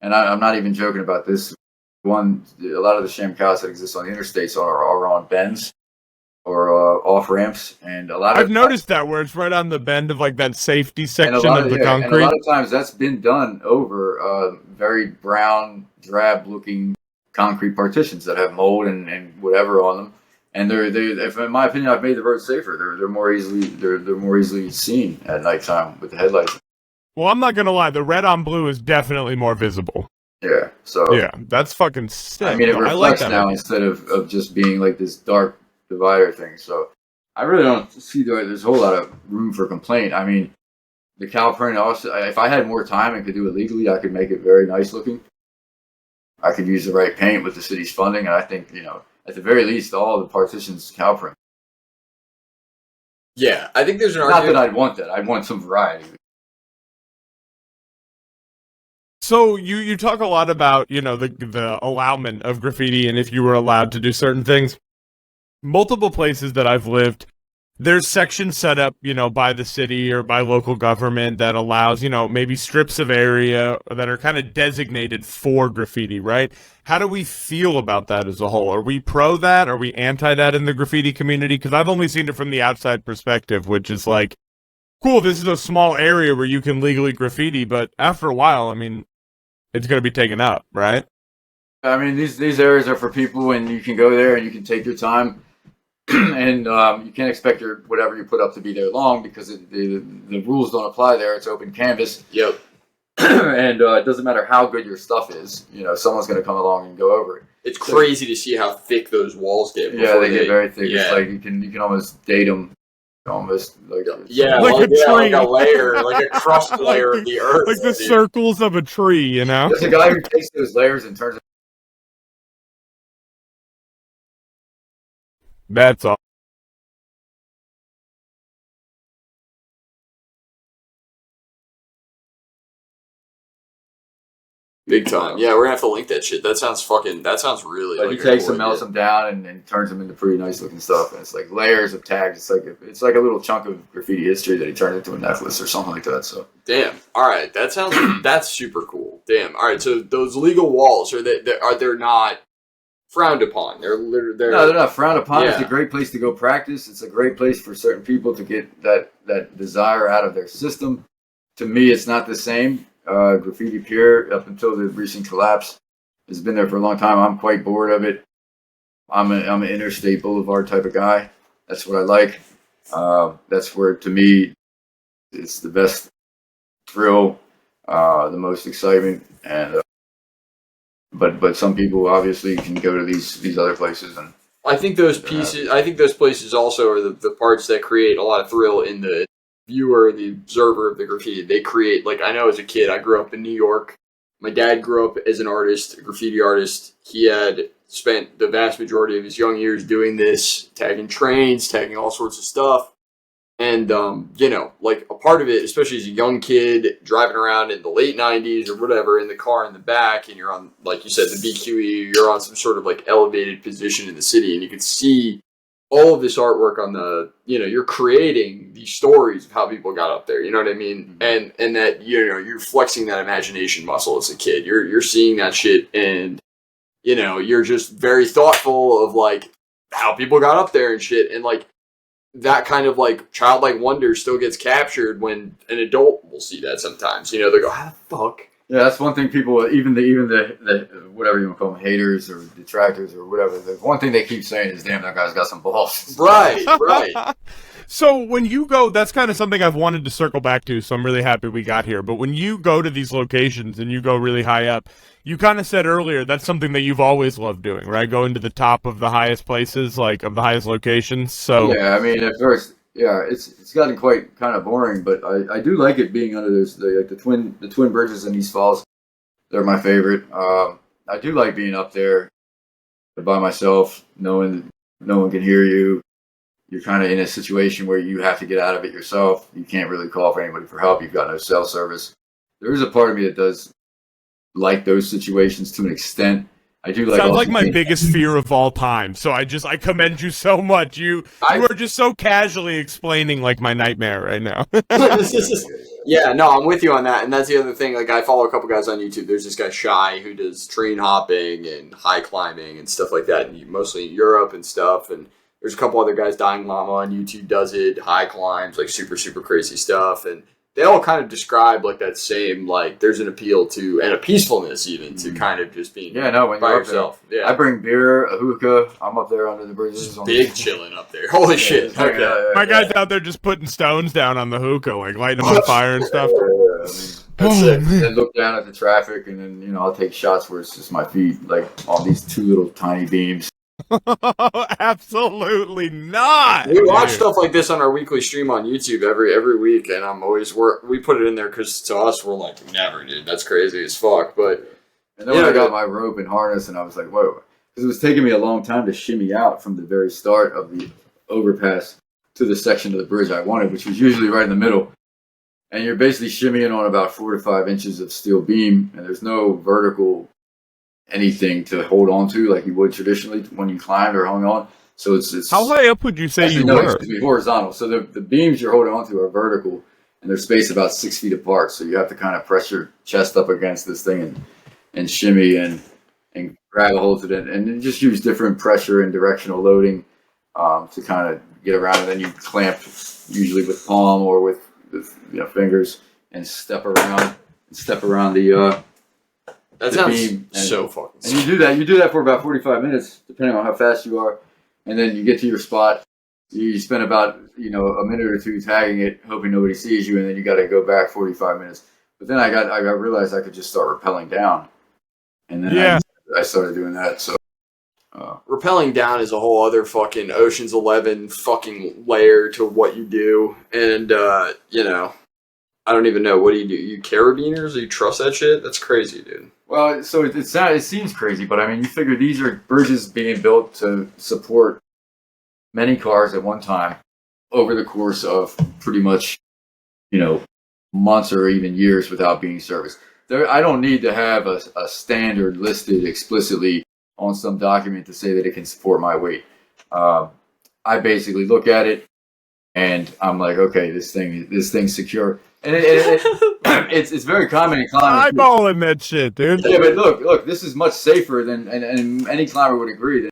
and I'm not even joking about this, a lot of the SHAMCOWs that exist on the interstates are on bends or off ramps, and I've noticed that where it's right on the bend of like that safety section of the concrete. And a lot of times that's been done over very brown, drab looking concrete partitions that have mold and whatever on them, and if in my opinion, I've made the road safer. They're more easily seen at nighttime with the headlights. Well, I'm not gonna lie, the red on blue is definitely more visible. Yeah, so yeah, that's fucking sick. I mean, it reflects now instead of just being like this dark divider thing. So I really don't see there's a whole lot of room for complaint. I mean, the cow print also, if I had more time and could do it legally, I could make it very nice looking. I could use the right paint with the city's funding, and I think, at the very least, all the partitions cow print. Yeah, I think there's an argument. Not that I'd want that. I'd want some variety. So you talk a lot about, the allowment of graffiti and if you were allowed to do certain things. Multiple places that I've lived, there's sections set up, by the city or by local government that allows, maybe strips of area that are kind of designated for graffiti, right? How do we feel about that as a whole? Are we pro that? Are we anti that in the graffiti community? Because I've only seen it from the outside perspective, which is like, cool, this is a small area where you can legally graffiti, but after a while, I mean, it's going to be taken up, right? I mean, these areas are for people, and you can go there and you can take your time. And you can't expect whatever you put up to be there long, because the rules don't apply there. It's open canvas. Yep. And it doesn't matter how good your stuff is. Someone's going to come along and go over it. It's crazy to see how thick those walls get. Yeah, they get very thick. Yeah. It's like you can almost date them. Almost like a tree, like a layer, like a crust layer of the earth, like the circles of a tree. There's a guy who takes those layers and turns. That's all. Big time. Yeah, we're gonna have to link that shit. That sounds really. Like, he takes them, melts them down, and turns them into pretty nice looking stuff. And it's like layers of tags. It's like a little chunk of graffiti history that he turned into a necklace or something like that. So damn. All right, that's super cool. Damn. All right, so those legal walls they're not frowned upon. No, they're not frowned upon. Yeah. It's a great place to go practice. It's a great place for certain people to get that desire out of their system. To me, it's not the same. Graffiti Pier, up until the recent collapse, has been there for a long time. I'm quite bored of it. I'm an interstate boulevard type of guy. That's what I like. That's where, to me, it's the best thrill, the most excitement, and but some people obviously can go to these other places, and I think those places also are the parts that create a lot of thrill in the viewer, the observer of the graffiti. They create, like, I know as a kid, I grew up in New York. My dad grew up as an artist, a graffiti artist. He had spent the vast majority of his young years doing this, tagging trains, tagging all sorts of stuff. And, like, a part of it, especially as a young kid, driving around in the late 90s or whatever, in the car in the back, and you're on, like you said, the BQE, you're on some sort of, like, elevated position in the city, and you can see all of this artwork on the, you're creating these stories of how people got up there, you know what I mean? And that, you're flexing that imagination muscle as a kid. You're seeing that shit, and, you're just very thoughtful of, like, how people got up there and shit, and, like, that kind of, like, childlike wonder still gets captured when an adult will see that sometimes. They go, how the fuck? Yeah, that's one thing people, even the whatever you want to call them, haters or detractors or whatever, the one thing they keep saying is, damn, that guy's got some balls. Right, right. So when you go, that's kind of something I've wanted to circle back to, so I'm really happy we got here. But when you go to these locations and you go really high up, you kind of said earlier that's something that you've always loved doing, right? Going to the top of the highest places, like of the highest locations. So yeah, I mean, at first, yeah, it's gotten quite kind of boring, but I do like it being under those, like the twin bridges in East Falls. They're my favorite. I do like being up there by myself, knowing that no one can hear you. You're kind of in a situation where you have to get out of it yourself. You can't really call for anybody for help. You've got no cell service. There is a part of me that does like those situations to an extent. I do like. Sounds like my biggest fear of all time. So I commend you so much. You are just so casually explaining like my nightmare right now. Yeah, no, I'm with you on that. And that's the other thing. Like, I follow a couple guys on YouTube. There's this guy Shy who does train hopping and high climbing and stuff like that, mostly in Europe and stuff. And there's a couple other guys. Dying Llama on YouTube does it. High climbs, like super, super crazy stuff. And they all kind of describe like that same, like, there's an appeal to, and a peacefulness even, to kind of just being when by you're yourself. Yeah. I bring beer, a hookah. I'm up there under the bridges. Big chilling up there. Holy shit. Okay. My guy's out there just putting stones down on the hookah, like lighting them on fire and stuff. That's it. Then look down at the traffic, and then, I'll take shots where it's just my feet, like on these two little tiny beams. Absolutely not. We watch stuff like this on our weekly stream on YouTube every week, and we put it in there because to us we're like, never, dude, that's crazy as fuck. But and then when I got my rope and harness, and I was like, whoa, because it was taking me a long time to shimmy out from the very start of the overpass to the section of the bridge I wanted, which was usually right in the middle. And you're basically shimmying on about 4 to 5 inches of steel beam, and there's no vertical anything to hold on to like you would traditionally when you climbed or hung on. So it's how high up would you say you were? It's horizontal. So the beams you're holding onto are vertical, and they're spaced about 6 feet apart. So you have to kind of press your chest up against this thing and shimmy and grab a hold of it, and just use different pressure and directional loading to kind of get around. And then you clamp, usually with palm or with fingers, and step around the. That sounds so fucking. And you do that for about 45 minutes, depending on how fast you are, and then you get to your spot. You spend about a minute or two tagging it, hoping nobody sees you, and then you got to go back 45 minutes. But then I realized I could just start rappelling down, and then I started doing that. So rappelling down is a whole other fucking Ocean's 11 fucking layer to what you do, and I don't even know. What do? You carabiners? Or you trust that shit? That's crazy, dude. Well, so it seems crazy, but I mean, you figure these are bridges being built to support many cars at one time over the course of pretty much, months or even years without being serviced. I don't need to have a standard listed explicitly on some document to say that it can support my weight. I basically look at it and I'm like, okay, this thing's secure. And it's very common in climbing. Eyeballing that shit, dude. Yeah, but look, this is much safer than, and any climber would agree that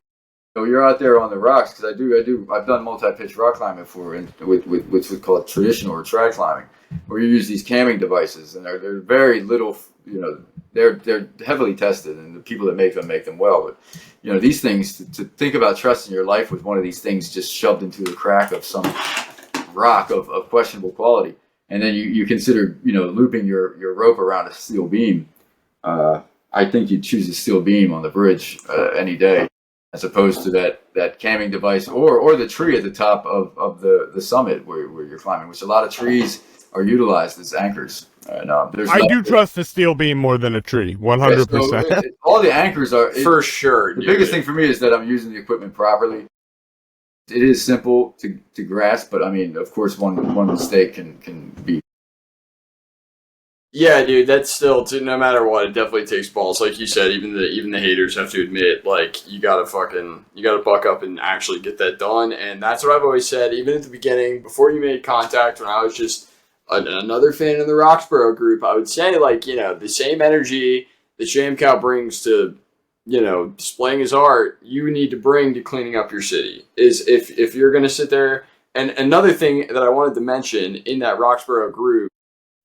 you're out there on the rocks, because I've done multi-pitch rock climbing before, and with what's called traditional or trad climbing, where you use these camming devices, and they're very little, they're heavily tested, and the people that make them well, but you know, these things, to think about trust in your life with one of these things just shoved into the crack of some rock of questionable quality. And then you consider, you know, looping your rope around a steel beam. I think you'd choose a steel beam on the bridge any day, as opposed to that camming device or the tree at the top of the summit where you're climbing, which a lot of trees are utilized as anchors. And I do trust the steel beam more than a tree, 100%. So all the anchors are for sure. The biggest thing for me is that I'm using the equipment properly. It is simple to grasp, but I mean, of course, one mistake can be. Yeah, dude, that's still no matter what, it definitely takes balls. Like you said, even the haters have to admit, like, you gotta buck up and actually get that done. And that's what I've always said, even at the beginning, before you made contact, when I was just another fan of the Roxborough group, I would say, like, you know, the same energy that SHAMCOW brings to, you know, displaying his art, you need to bring to cleaning up your city. Is if you're gonna sit there. And another thing that I wanted to mention in that Roxborough group,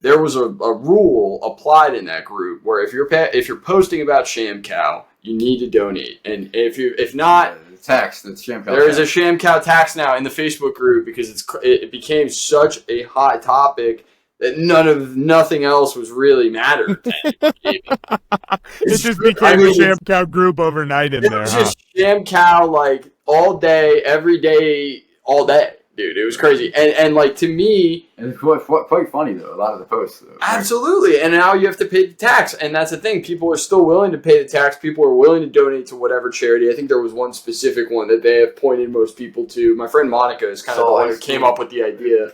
there was a rule applied in that group where if you're posting about SHAMCOW, you need to donate, and if not, tax. That's SHAMCOW. There is a SHAMCOW tax now in the Facebook group because it became such a hot topic that nothing else was really mattered. It just became a SHAMCOW group overnight in there. It was just SHAMCOW like all day, every day, all day. Dude, it was crazy. And like, to me... And it's quite funny, though, a lot of the posts. Though. Absolutely. And now you have to pay the tax. And that's the thing. People are still willing to pay the tax. People are willing to donate to whatever charity. I think there was one specific one that they have pointed most people to. My friend Monica is kind of the one who came up with the idea.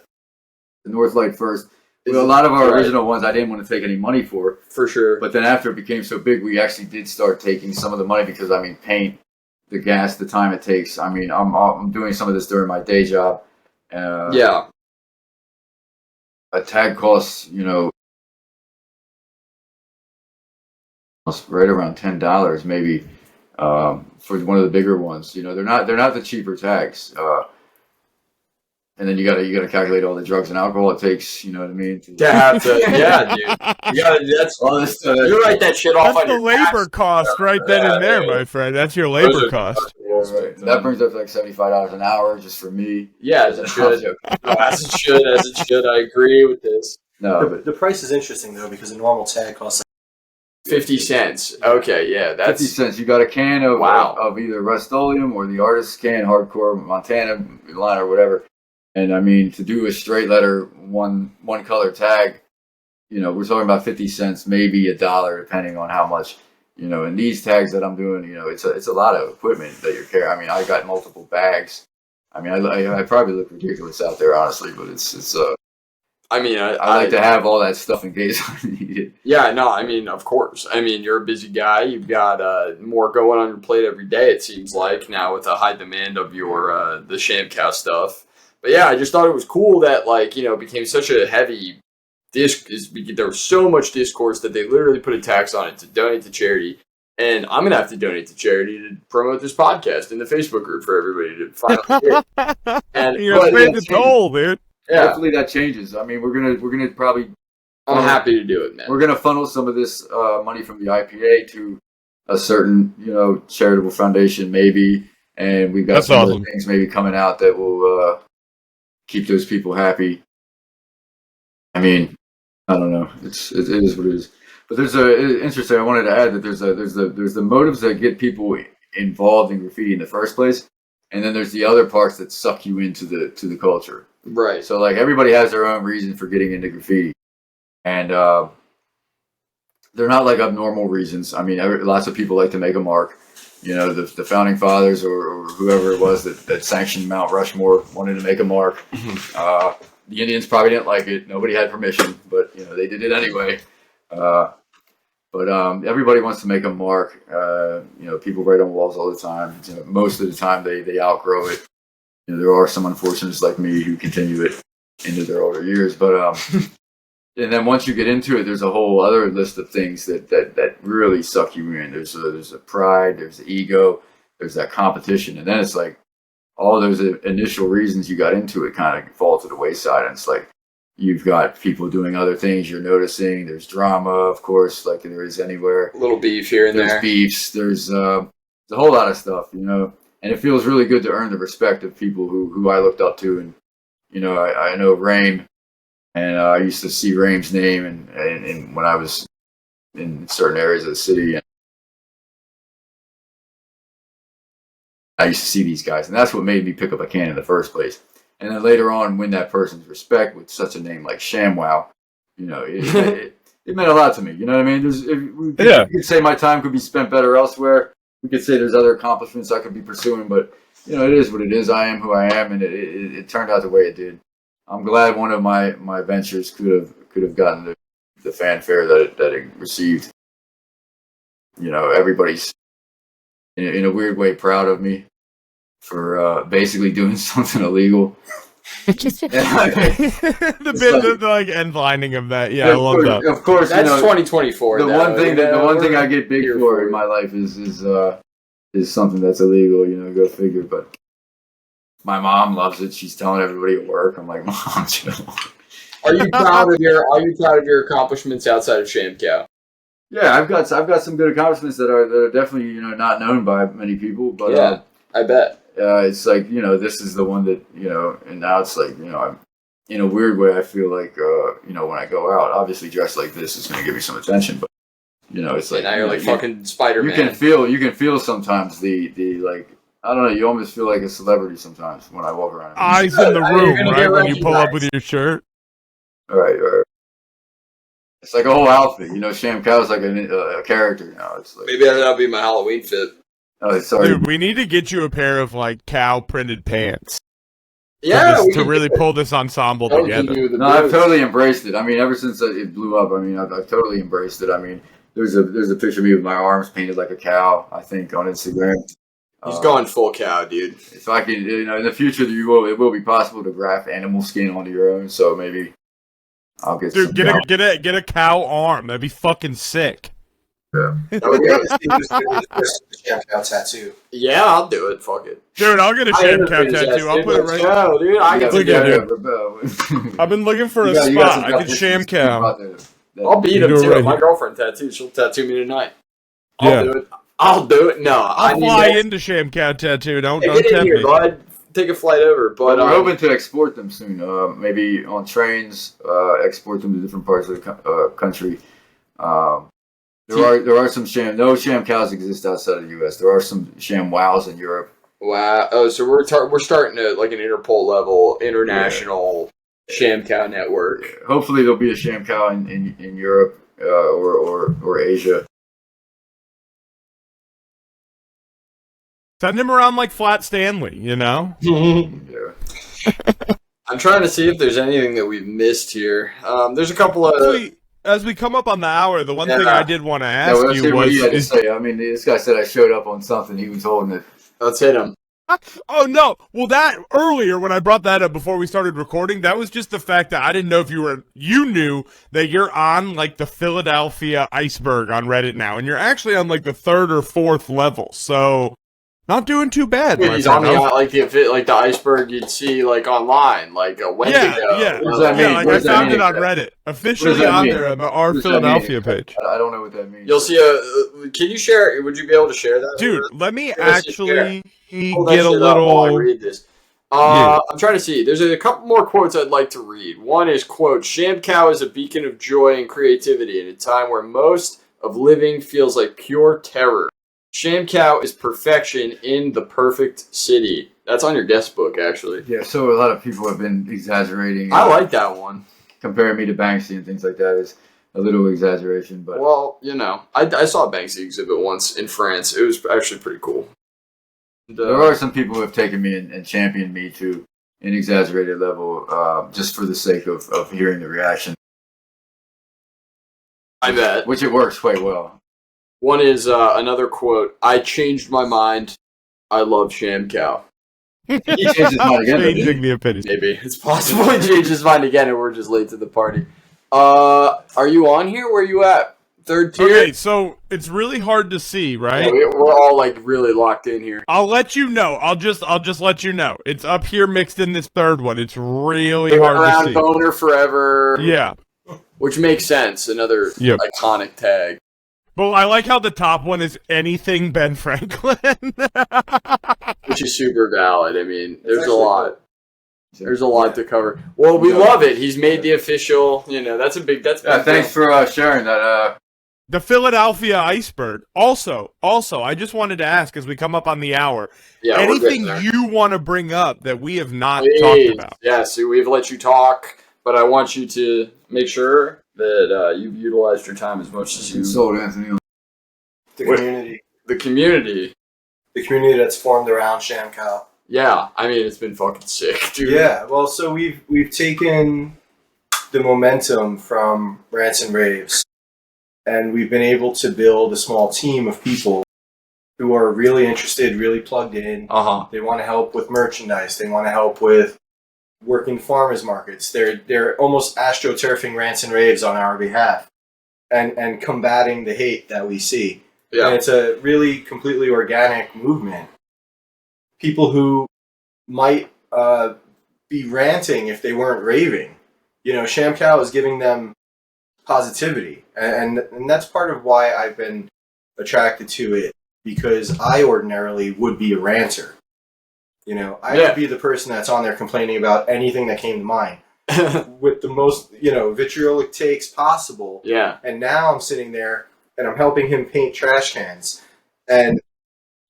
The Northlight First. Well, a lot of our original ones I didn't want to take any money for. For sure. But then after it became so big, we actually did start taking some of the money because, I mean, paint, the gas, the time it takes. I mean, I'm doing some of this during my day job. Yeah. A tag costs, you know, right around $10 maybe for one of the bigger ones. You know, they're not the cheaper tags. And then you gotta calculate all the drugs and alcohol it takes. You know what I mean? Yeah, dude. You write that shit off. That's the labor cost right then and there, my friend. That's your labor cost. Right. That brings up like $75 an hour just for me. Yeah, as it should. As it should. I agree with this. No, the price is interesting though because a normal tag costs 50 cents. Okay, yeah, that's 50 cents. You got a can of either Rust-Oleum or the artist's can, hardcore Montana line or whatever. And I mean, to do a straight letter one color tag, you know, we're talking about 50 cents, maybe $1, depending on how much. You know, and these tags that I'm doing, you know, it's a lot of equipment that you're carrying. I mean, I got multiple bags. I mean, I probably look ridiculous out there, honestly, but it's. I mean, I like to have all that stuff in case I need it. Yeah, no, I mean, of course. I mean, you're a busy guy. You've got more going on your plate every day. It seems like now with the high demand of your the SHAMCOW stuff. But yeah, I just thought it was cool that, like, you know, it became such a heavy. There was so much discourse that they literally put a tax on it to donate to charity, and I'm gonna have to donate to charity to promote this podcast in the Facebook group for everybody to finally hear. And you're paying the toll, dude. Yeah. Hopefully that changes. I mean, we're gonna probably. I'm happy to do it, man. We're gonna funnel some of this money from the IPA to a certain, you know, charitable foundation, maybe, and we've got some other things maybe coming out that will keep those people happy. I mean, I don't know. It is what it is. But there's interesting. I wanted to add that there's the motives that get people involved in graffiti in the first place, and then there's the other parts that suck you into the culture. Right. So like everybody has their own reason for getting into graffiti, and they're not like abnormal reasons. I mean, lots of people like to make a mark. You know, the founding fathers or whoever it was that sanctioned Mount Rushmore wanted to make a mark. The Indians probably didn't like it. Nobody had permission, but you know they did it anyway. But everybody wants to make a mark. You know, people write on walls all the time. You know, most of the time they outgrow it. You know, there are some unfortunates like me who continue it into their older years. But and then once you get into it, there's a whole other list of things that really suck you in. There's a pride, there's the ego, there's that competition, and then it's like all those initial reasons you got into it kind of fall to the wayside, and it's like you've got people doing other things you're noticing. There's drama, of course, like there is anywhere. A little beef here and there's there. Beefs. There's a whole lot of stuff, you know. And it feels really good to earn the respect of people who I looked up to. And, you know, I know Raim, and I used to see Raim's name and when I was in certain areas of the city. And I used to see these guys, and that's what made me pick up a can in the first place. And then later on, win that person's respect with such a name like ShamWow, you know, it meant a lot to me. You know what I mean? You could say my time could be spent better elsewhere. We could say there's other accomplishments I could be pursuing, but you know, it is what it is. I am who I am, and it turned out the way it did. I'm glad one of my ventures could have gotten the fanfare that it received. You know, everybody's in a weird way proud of me for basically doing something illegal. the like end lining of that, yeah, I love that. Of course, that's, you know, 2024. The one thing I get big for in my life is something that's illegal. You know, go figure. But my mom loves it. She's telling everybody at work. I'm like, Mom, chill. Are you proud of your accomplishments outside of SHAMCOW? Yeah, I've got some good accomplishments that are definitely, you know, not known by many people. But yeah, I bet. It's like, you know, this is the one that, you know, and now it's like, you know, I'm in a weird way. I feel like, you know, when I go out, obviously dressed like this is going to give me some attention, but you know, it's like, now you're like fucking Spider-Man. You can feel sometimes the like, I don't know, you almost feel like a celebrity sometimes when I walk around. Eyes in the room, right? When you pull up with your shirt. All right. It's like a whole outfit, you know. SHAMCOW is like a character now. It's like, maybe that'll be my Halloween fit. Oh, sorry. Dude, we need to get you a pair of like cow printed pants. Yeah, to really pull this ensemble together. No, I've totally embraced it. I mean, ever since it blew up, I mean, I've totally embraced it. I mean, there's a picture of me with my arms painted like a cow, I think, on Instagram. He's going full cow, dude. If I can, you know, in the future, it will be possible to graft animal skin onto your own. So maybe I'll get. Dude, get a cow arm. That'd be fucking sick. Yeah. SHAMCOW tattoo. Yeah, I'll do it. Fuck it. Dude, I'll get a SHAMCOW tattoo. I'll put it right now. Dude, I've been looking for a spot. I could SHAMCOW. I'll beat him too. My girlfriend tattooed. She'll tattoo me tonight. I'll do it. No, I'll fly into SHAMCOW tattoo. Don't tempt me. Bud. Take a flight over. But we're hoping to export them soon. Maybe on trains. Export them to different parts of the country. There are some no SHAMCOWs exist outside of the U.S. There are some ShamWows in Europe. Wow! Oh, so we're starting at like an Interpol level, international SHAMCOW network. Yeah. Hopefully, there'll be a SHAMCOW in Europe or Asia. Send him around like Flat Stanley, you know. Yeah. I'm trying to see if there's anything that we've missed here. There's a couple of. As we come up on the hour, the one thing I did want to ask you was... I mean, this guy said I showed up on something. He was holding it. Let's hit him. Oh, no. Well, that earlier, when I brought that up before we started recording, that was just the fact that I didn't know if you knew that you're on, like, the Philadelphia iceberg on Reddit now, and you're actually on, like, the 3rd or 4th level, so... Not doing too bad. He's on the iceberg you'd see like online, like a Wendigo. Yeah. What does that mean? Like I found it on Reddit, officially on there on our Philadelphia page. I don't know what that means. You'll see can you share? Would you be able to share that? Dude, let me actually get a little. While I read this. I'm trying to see. There's a couple more quotes I'd like to read. One is, quote, SHAMCOW is a beacon of joy and creativity in a time where most of living feels like pure terror. SHAMCOW is perfection in the perfect city. That's on your guest book, actually. Yeah, so a lot of people have been exaggerating. I like that one. Comparing me to Banksy and things like that is a little exaggeration, but... Well, you know, I saw a Banksy exhibit once in France. It was actually pretty cool. There are some people who have taken me and championed me to an exaggerated level just for the sake of hearing the reaction. I bet. Which it works quite well. One is another quote. I changed my mind. I love SHAMCOW. He changed his mind again. Changing the opinion. Maybe. It's possible he changed his mind again and we're just late to the party. Are you on here? Where are you at? 3rd tier? Okay, so it's really hard to see, right? Yeah, we're all like really locked in here. I'll let you know. I'll just let you know. It's up here mixed in this 3rd one. It's really hard to see. Boner forever. Yeah. Which makes sense. Another iconic tag. But I like how the top one is anything Ben Franklin. Which is super valid. I mean, there's a lot. Cool. There's a lot to cover. Well, we love it. He's made the official, that's a big, thanks for sharing that. The Philadelphia Iceberg. Also, I just wanted to ask as we come up on the hour, anything you want to bring up that we have not talked about? Yes, we've let you talk, but I want you to make sure that you've utilized your time as much as you sold, Anthony. The community. The community. The community that's formed around SHAMCOW. Yeah, I mean, it's been fucking sick, dude. Yeah, well, so we've taken the momentum from rants and raves, and we've been able to build a small team of people who are really interested, really plugged in. They want to help with merchandise. They want to help with working farmers markets. They're almost astroturfing rants and raves on our behalf and combating the hate that we see. Yeah. And it's a really completely organic movement. People who might be ranting if they weren't raving. SHAMCOW is giving them positivity. And that's part of why I've been attracted to it, because I ordinarily would be a ranter. I would be the person that's on there complaining about anything that came to mind with the most, vitriolic takes possible. Yeah. And now I'm sitting there and I'm helping him paint trash cans. And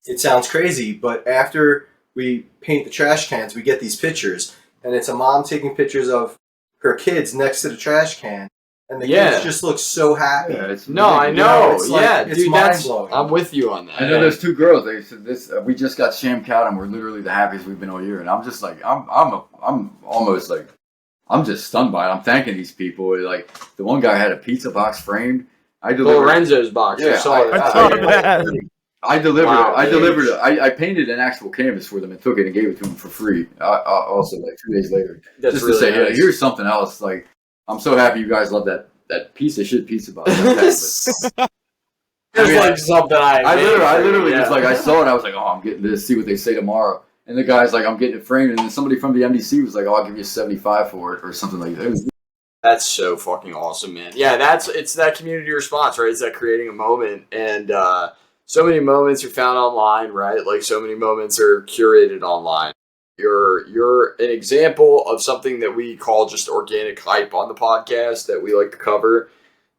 it sounds crazy, but after we paint the trash cans, we get these pictures, and it's a mom taking pictures of her kids next to the trash can, and the kids just look so happy. Yeah, I know. It's dude, mind-blowing. I'm with you on that. I know there's two girls. They said this. We just got SHAMCOW, and we're literally the happiest we've been all year. And I'm just like, I'm almost like, I'm just stunned by it. I'm thanking these people. Like the one guy had a pizza box framed. I delivered Lorenzo's box. Yeah, I saw that. I delivered Wow, it. I delivered it. I painted an actual canvas for them and took it and gave it to them for free. Also, like 2 days later, That's just really to say, nice. hey, here's something else. Like, I'm so happy you guys love that piece of shit pizza box. It's like something I literally just like I saw it. I was like, oh, I'm getting this. See what they say tomorrow. And the guy's like, I'm getting it framed. And then somebody from the MDC was like, oh, I'll give you $75 for it or something like that. That's so fucking awesome, man. Yeah, it's that community response, right? It's that creating a moment, and so many moments are found online, right? Like so many moments are curated online. You're an example of something that we call just organic hype on the podcast that we like to cover.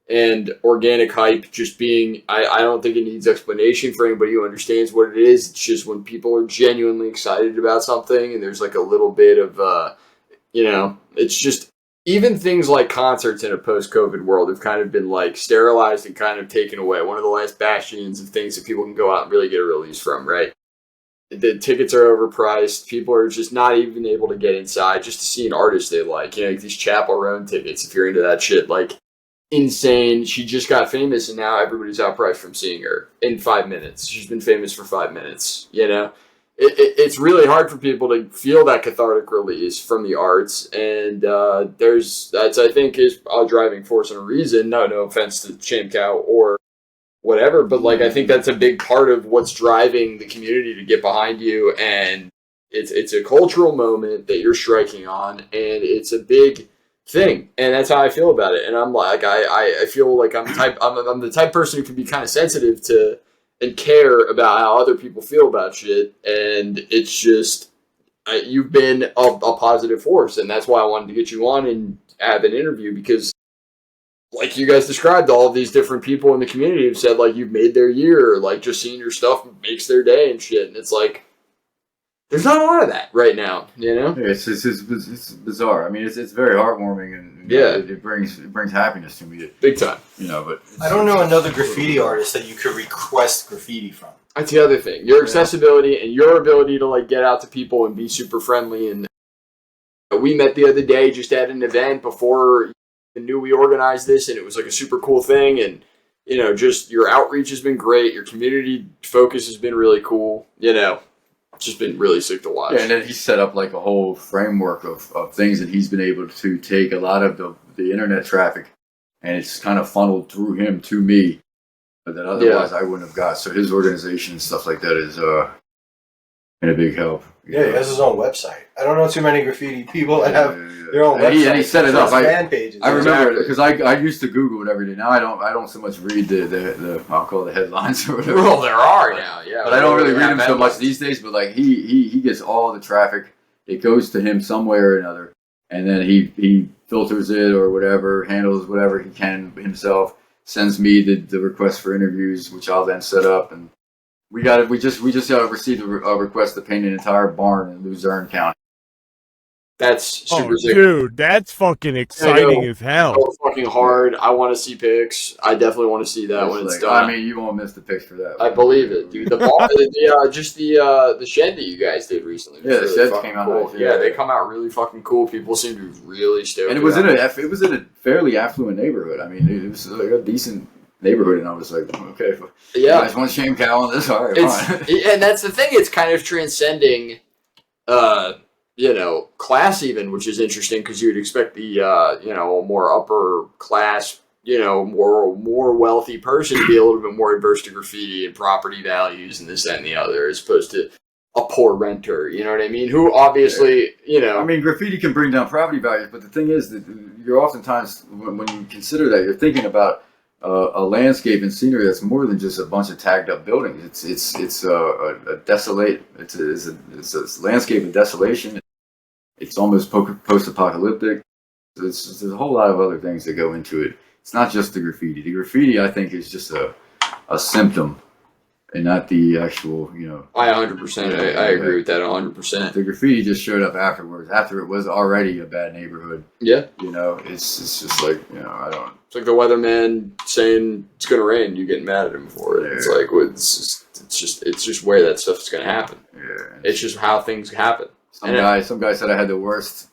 And organic hype just being, I don't think it needs explanation for anybody who understands what it is. It's just when people are genuinely excited about something and there's like a little bit of, it's just, even things like concerts in a post-COVID world have kind of been like sterilized and kind of taken away. One of the last bastions of things that people can go out and really get a release from, right? The tickets are overpriced. People are just not even able to get inside just to see an artist they like. Like these Chapel Roan tickets, if you're into that shit, like insane. She just got famous and now everybody's outpriced from seeing her in 5 minutes. She's been famous for 5 minutes, It's really hard for people to feel that cathartic release from the arts, and that's I think is a driving force and a reason. No offense to SHAMCOW or whatever, but like I think that's a big part of what's driving the community to get behind you, and it's a cultural moment that you're striking on, and it's a big thing, and that's how I feel about it. And I'm like I feel like I'm the type of person who can be kind of sensitive to and care about how other people feel about shit. And it's just, you've been a positive force. And that's why I wanted to get you on and have an interview, because like you guys described, all of these different people in the community have said like you've made their year, like just seeing your stuff makes their day and shit. And it's like, there's not a lot of that right now, It's bizarre. I mean, it's very heartwarming, and it brings happiness to me. Big time. But I don't know another graffiti artist that you could request graffiti from. That's the other thing. Your accessibility and your ability to like get out to people and be super friendly. And we met the other day just at an event before you knew we organized this, and it was like a super cool thing. And just your outreach has been great. Your community focus has been really cool. It's just been really sick to watch. Yeah, and then he set up like a whole framework of things that he's been able to take a lot of the internet traffic, and it's kind of funneled through him to me that otherwise I wouldn't have got. So his organization and stuff like that is been a big help. Yeah, he has his own website. I don't know too many graffiti people that have their own website. And he set it up. Fan pages. I remember because I used to Google it every day. Now I don't so much read the I'll call it the headlines or whatever. Well, there are now, yeah. But I don't really read them so much these days. But like he gets all the traffic. It goes to him some way or another, and then he filters it or whatever, handles whatever he can himself. Sends me the request for interviews, which I'll then set up. And we just received a request to paint an entire barn in Luzerne County. That's super sick. Dude, that's fucking exciting as hell. So fucking hard. I want to see pics. I definitely want to see that when it's done. I mean, you won't miss the pics for that. I believe it, dude. The shed that you guys did recently. Yeah, the shed came out cool. nice. Yeah, they come out really fucking cool. People seem to be really stoked. And it was in a fairly affluent neighborhood. I mean, it was like a decent neighborhood, and I was like, okay, yeah. You guys want SHAMCOW on this? All right, fine. And that's the thing. It's kind of transcending, class even, which is interesting because you'd expect the, more upper class, more wealthy person to be a little bit more adverse to graffiti and property values and this, that, and the other, as opposed to a poor renter, you know what I mean? Who obviously, I mean, graffiti can bring down property values, but the thing is that you're oftentimes, when you consider that, you're thinking about a landscape and scenery that's more than just a bunch of tagged up buildings. It's a desolate. It's a landscape of desolation. It's almost post-apocalyptic. There's a whole lot of other things that go into it. It's not just the graffiti. The graffiti, I think, is just a symptom, and not the actual. I 100%. I agree with that 100%. The graffiti just showed up afterwards. After it was already a bad neighborhood. Yeah. It's just like I don't. It's like the weatherman saying it's gonna rain. You getting mad at him for it. Yeah. It's like it's just where that stuff's gonna happen. Yeah. It's just how things happen. Some guy said I had the worst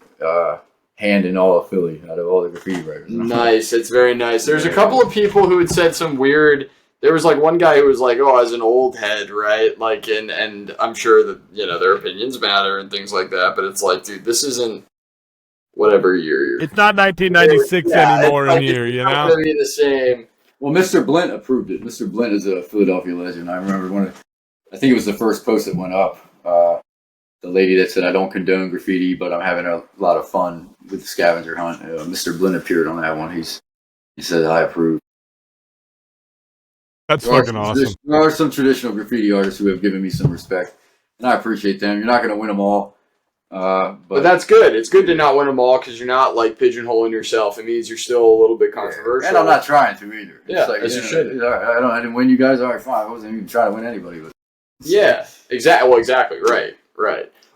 hand in all of Philly out of all the graffiti writers. Nice. It's very nice. There's a couple of people who had said some weird. There was like one guy who was like, "Oh, as an old head, right?" Like, and I'm sure that their opinions matter and things like that. But it's like, dude, this isn't whatever year. It's not 1996 anymore in here, It's not gonna be the same. Well, Mr. Blint approved it. Mr. Blint is a Philadelphia legend. I remember I think it was the first post that went up. The lady that said, "I don't condone graffiti, but I'm having a lot of fun with the scavenger hunt." Mr. Blint appeared on that one. He said, "I approve." That's fucking awesome. There are some traditional graffiti artists who have given me some respect, and I appreciate them. You're not going to win them all. But that's good. It's good to not win them all because you're not like pigeonholing yourself. It means you're still a little bit controversial. And I'm not trying to either. Yeah, as you should. I didn't win you guys. All right, fine. I wasn't even trying to win anybody. But yeah, exactly. Well, exactly. Right.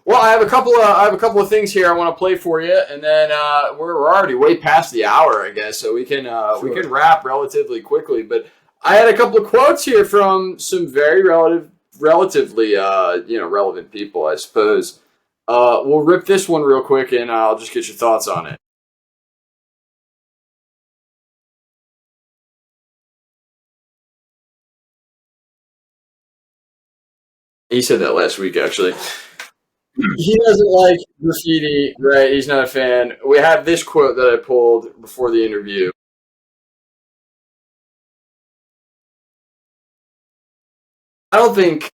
Well, I have a couple of things here I want to play for you, and then we're already way past the hour, I guess, so we can wrap relatively quickly. But I had a couple of quotes here from some very relatively relevant people, I suppose. We'll rip this one real quick, and I'll just get your thoughts on it. He said that last week, actually. He doesn't like graffiti, right? He's not a fan. We have this quote that I pulled before the interview. I don't think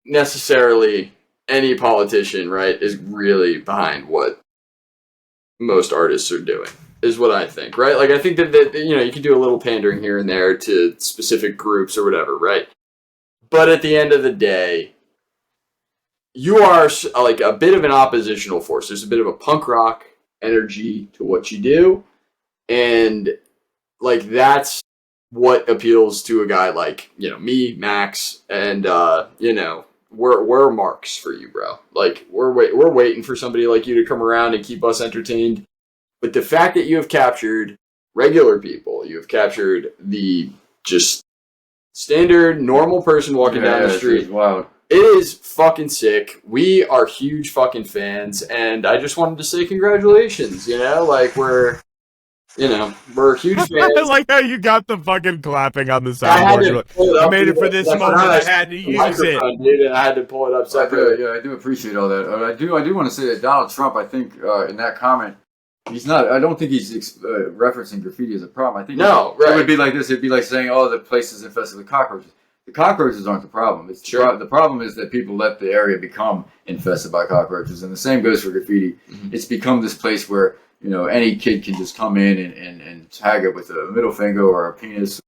necessarily any politician, right, is really behind what most artists are doing, is what I think, right? Like, I think that you can do a little pandering here and there to specific groups or whatever, right? But at the end of the day, you are like a bit of an oppositional force. There's a bit of a punk rock energy to what you do. And like, that's what appeals to a guy like, me, Max, and, we're marks for you, bro. Like, we're waiting for somebody like you to come around and keep us entertained. But the fact that you have captured regular people, you have captured the just standard, normal person walking down the street. Wow. It is fucking sick. We are huge fucking fans, and I just wanted to say congratulations, like we're huge fans. I like how you got the fucking clapping on the soundboard. I made it for this moment. I had to use it. Dude, and I had to pull it up separately. I do appreciate all that. I do want to say that Donald Trump, I think, in that comment, he's not. I don't think he's referencing graffiti as a problem. I think it would be like this. It'd be like saying, "Oh, the place is infested with cockroaches." The cockroaches aren't the problem. It's the problem is that people let the area become infested by cockroaches, and the same goes for graffiti. Mm-hmm. It's become this place where any kid can just come in and tag it with a middle finger or a penis.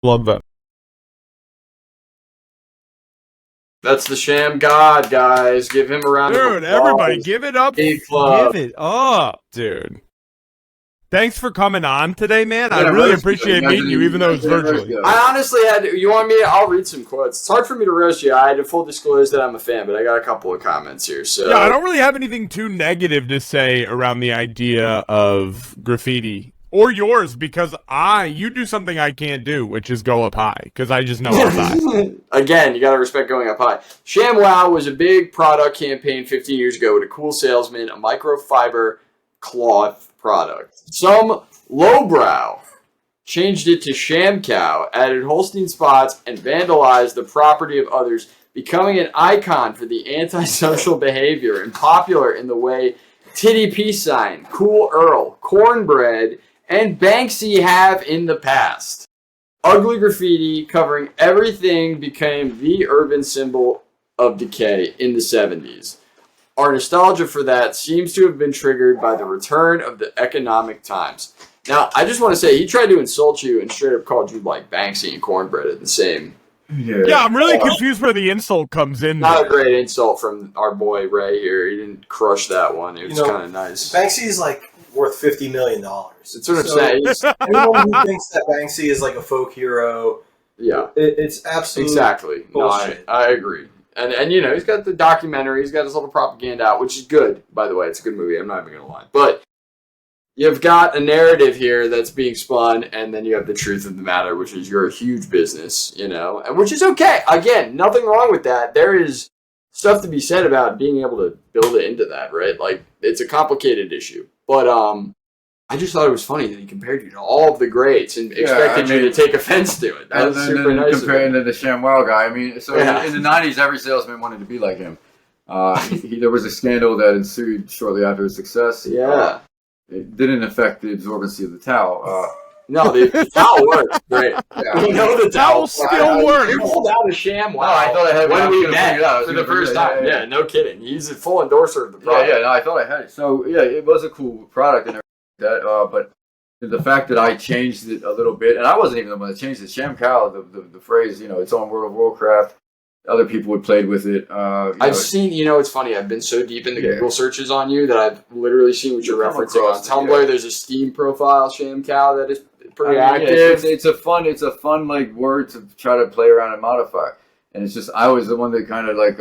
Love that. That's the Sham God, guys. Give him a round of applause. Dude, everybody, give it up. Give it up, dude. Thanks for coming on today, man. I really appreciate meeting you, even though it's virtually. I honestly you want me to, I'll read some quotes. It's hard for me to roast you. I had to full disclose that I'm a fan, but I got a couple of comments here. So yeah, I don't really have anything too negative to say around the idea of graffiti. Or yours, because you do something I can't do, which is go up high, because I just know up high. Again, you gotta respect going up high. ShamWow was a big product campaign 15 years ago with a cool salesman, a microfiber cloth product. Some lowbrow changed it to SHAMCOW, added Holstein spots, and vandalized the property of others, becoming an icon for the antisocial behavior and popular in the way Titty Peace Sign, Cool Earl, Cornbread, and Banksy have in the past. Ugly graffiti covering everything became the urban symbol of decay in the 70s. Our nostalgia for that seems to have been triggered by the return of the economic times. Now, I just want to say, he tried to insult you and straight up called you like Banksy and Cornbread at the same. Yeah, I'm really confused where the insult comes in. Not a great insult from our boy Ray here. He didn't crush that one. It was kind of nice. Banksy is like worth $50 million. That's what I'm saying. Anyone who thinks that Banksy is like a folk hero, it's absolutely exactly bullshit. No, I agree. And he's got the documentary. He's got his little propaganda out, which is good. By the way, it's a good movie. I'm not even gonna lie, but you've got a narrative here that's being spun, and then you have the truth of the matter, which is you're a huge business, and which is okay. Again, nothing wrong with that. There is stuff to be said about being able to build it into that, right? Like, it's a complicated issue. But I just thought it was funny that he compared you to all of the greats and expected you to take offense to it. That was super nice. Comparing to the ShamWow guy. I mean, so in the 90s, every salesman wanted to be like him. There was a scandal that ensued shortly after his success. Yeah. It didn't affect the absorbency of the towel. No, the towel works great. Yeah. We know the towel still works. You pulled out a ShamWow. No, I thought I had when we met for the first time. Yeah, no kidding. He's a full endorser of the product. No, I thought I had it. So yeah, it was a cool product and everything like that. But the fact that I changed it a little bit, and I wasn't even the one that changed it. ShamCow, the phrase, it's on World of Warcraft. Other people had played with it. I've seen, it's funny. I've been so deep in the Google searches on you that I've literally seen what you're referencing on Tumblr. There's a Steam profile, ShamCow, that is pretty active. It's a fun like word to try to play around and modify. And it's just, I was the one that kind of like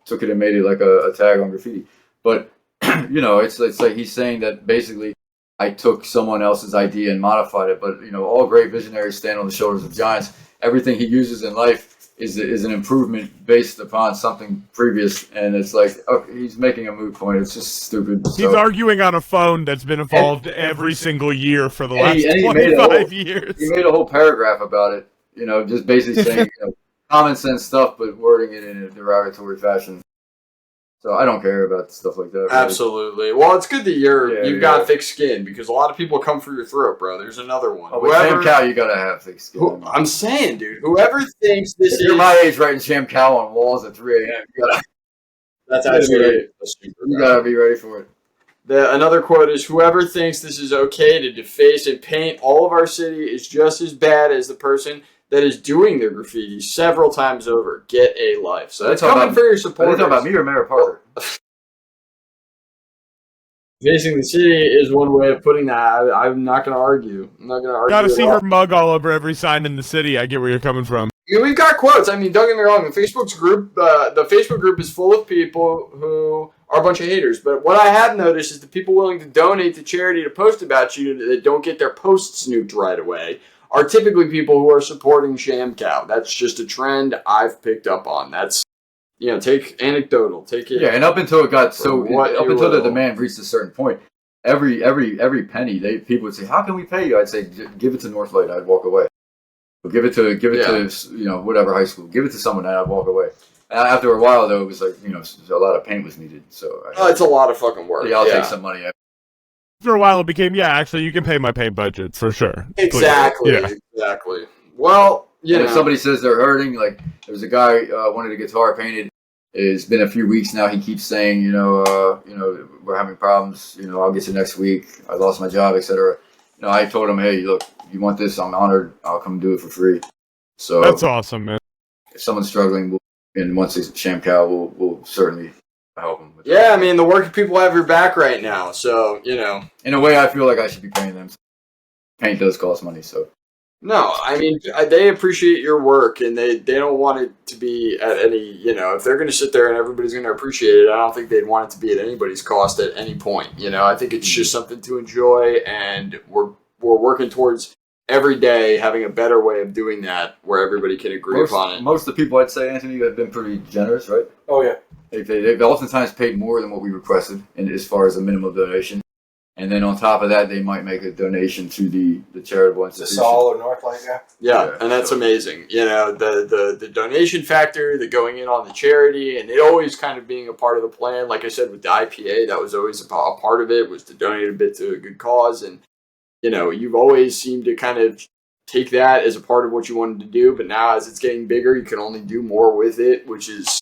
took it and made it like a tag on graffiti. But it's like he's saying that basically I took someone else's idea and modified it. But all great visionaries stand on the shoulders of giants. Everything he uses in life is an improvement based upon something previous, and it's like he's making a moot point. It's just stupid. He's arguing on a phone that's been evolved every single year for the last 25 years. He made a whole paragraph about it, just basically saying common sense stuff, but wording it in a derogatory fashion. So I don't care about stuff like that. Really. Absolutely. Well, it's good that you've got thick skin, because a lot of people come for your throat, bro. There's another one. Oh, with ShamCow, you gotta have thick skin. I'm saying, dude, whoever thinks this is... You're my age writing ShamCow on walls at 3 a.m. That's actually you gotta be ready for it. Another quote is, whoever thinks this is okay to deface and paint all of our city is just as bad as the person that is doing their graffiti several times over. Get a life. So that's coming for your supporters. Are you talking about me or Mayor Parker? Facing the city is one way of putting that. I'm not going to argue. Gotta see her mug all over every sign in the city. I get where you're coming from. We've got quotes. I mean, don't get me wrong. The Facebook group is full of people who are a bunch of haters. But what I have noticed is the people willing to donate to charity to post about you that don't get their posts snooped right away are typically people who are supporting ShamCow. That's just a trend I've picked up on. That's, take anecdotal, take it. Yeah, and up until it got up until the demand reached a certain point, every penny, people would say, "How can we pay you?" I'd say, "Give it to Northlight." I'd walk away. Or give it to whatever high school. Give it to someone, and I'd walk away. After a while, though, it was like a lot of paint was needed. So it's a lot of fucking work. I'll take some money. After a while, it became actually you can pay my paint budget for sure. Exactly. Yeah. Exactly. Well, if somebody says they're hurting, like there's a guy wanted a guitar painted. It's been a few weeks now. He keeps saying, we're having problems. I'll get you next week. I lost my job, etc. I told him, hey, look, you want this? I'm honored. I'll come do it for free. So that's awesome, man. If someone's struggling, and once it's SHAMCOW, we'll certainly help them. Yeah, I mean, the working people have your back right now, so In a way, I feel like I should be paying them. Paint does cost money, so. No, I mean, they appreciate your work, and they don't want it to be at any, if they're going to sit there and everybody's going to appreciate it, I don't think they'd want it to be at anybody's cost at any point. I think it's just something to enjoy, and we're working towards every day having a better way of doing that where everybody can agree upon it. Most of the people, I'd say, Anthony, have been pretty generous, right? Oh, yeah. They've oftentimes paid more than what we requested, and as far as a minimum donation. And then on top of that, they might make a donation to the charitable institution. The Sol or Northlight, yeah. Yeah, and that's amazing. The donation factor, the going in on the charity, and it always kind of being a part of the plan. Like I said, with the IPA, that was always a part of it, was to donate a bit to a good cause. And, you've always seemed to kind of take that as a part of what you wanted to do. But now as it's getting bigger, you can only do more with it, which is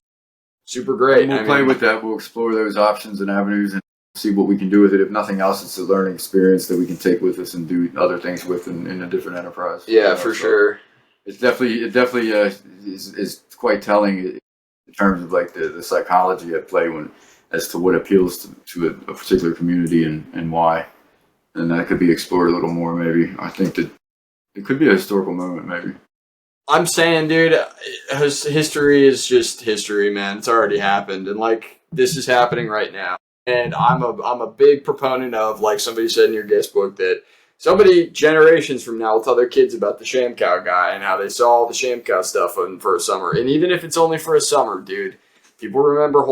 super great. We'll play with that. We'll explore those options and avenues and see what we can do with it. If nothing else, it's a learning experience that we can take with us and do other things with in a different enterprise. Yeah, for sure. It definitely is quite telling in terms of like the psychology at play as to what appeals to a particular community and why. And that could be explored a little more, maybe. I think that it could be a historical moment, maybe. I'm saying, dude, history is just history, man. It's already happened, and like this is happening right now. And I'm a big proponent of, like somebody said in your guest book, that somebody generations from now will tell their kids about the SHAMCOW guy and how they saw all the SHAMCOW stuff for a summer. And even if it's only for a summer, dude, people remember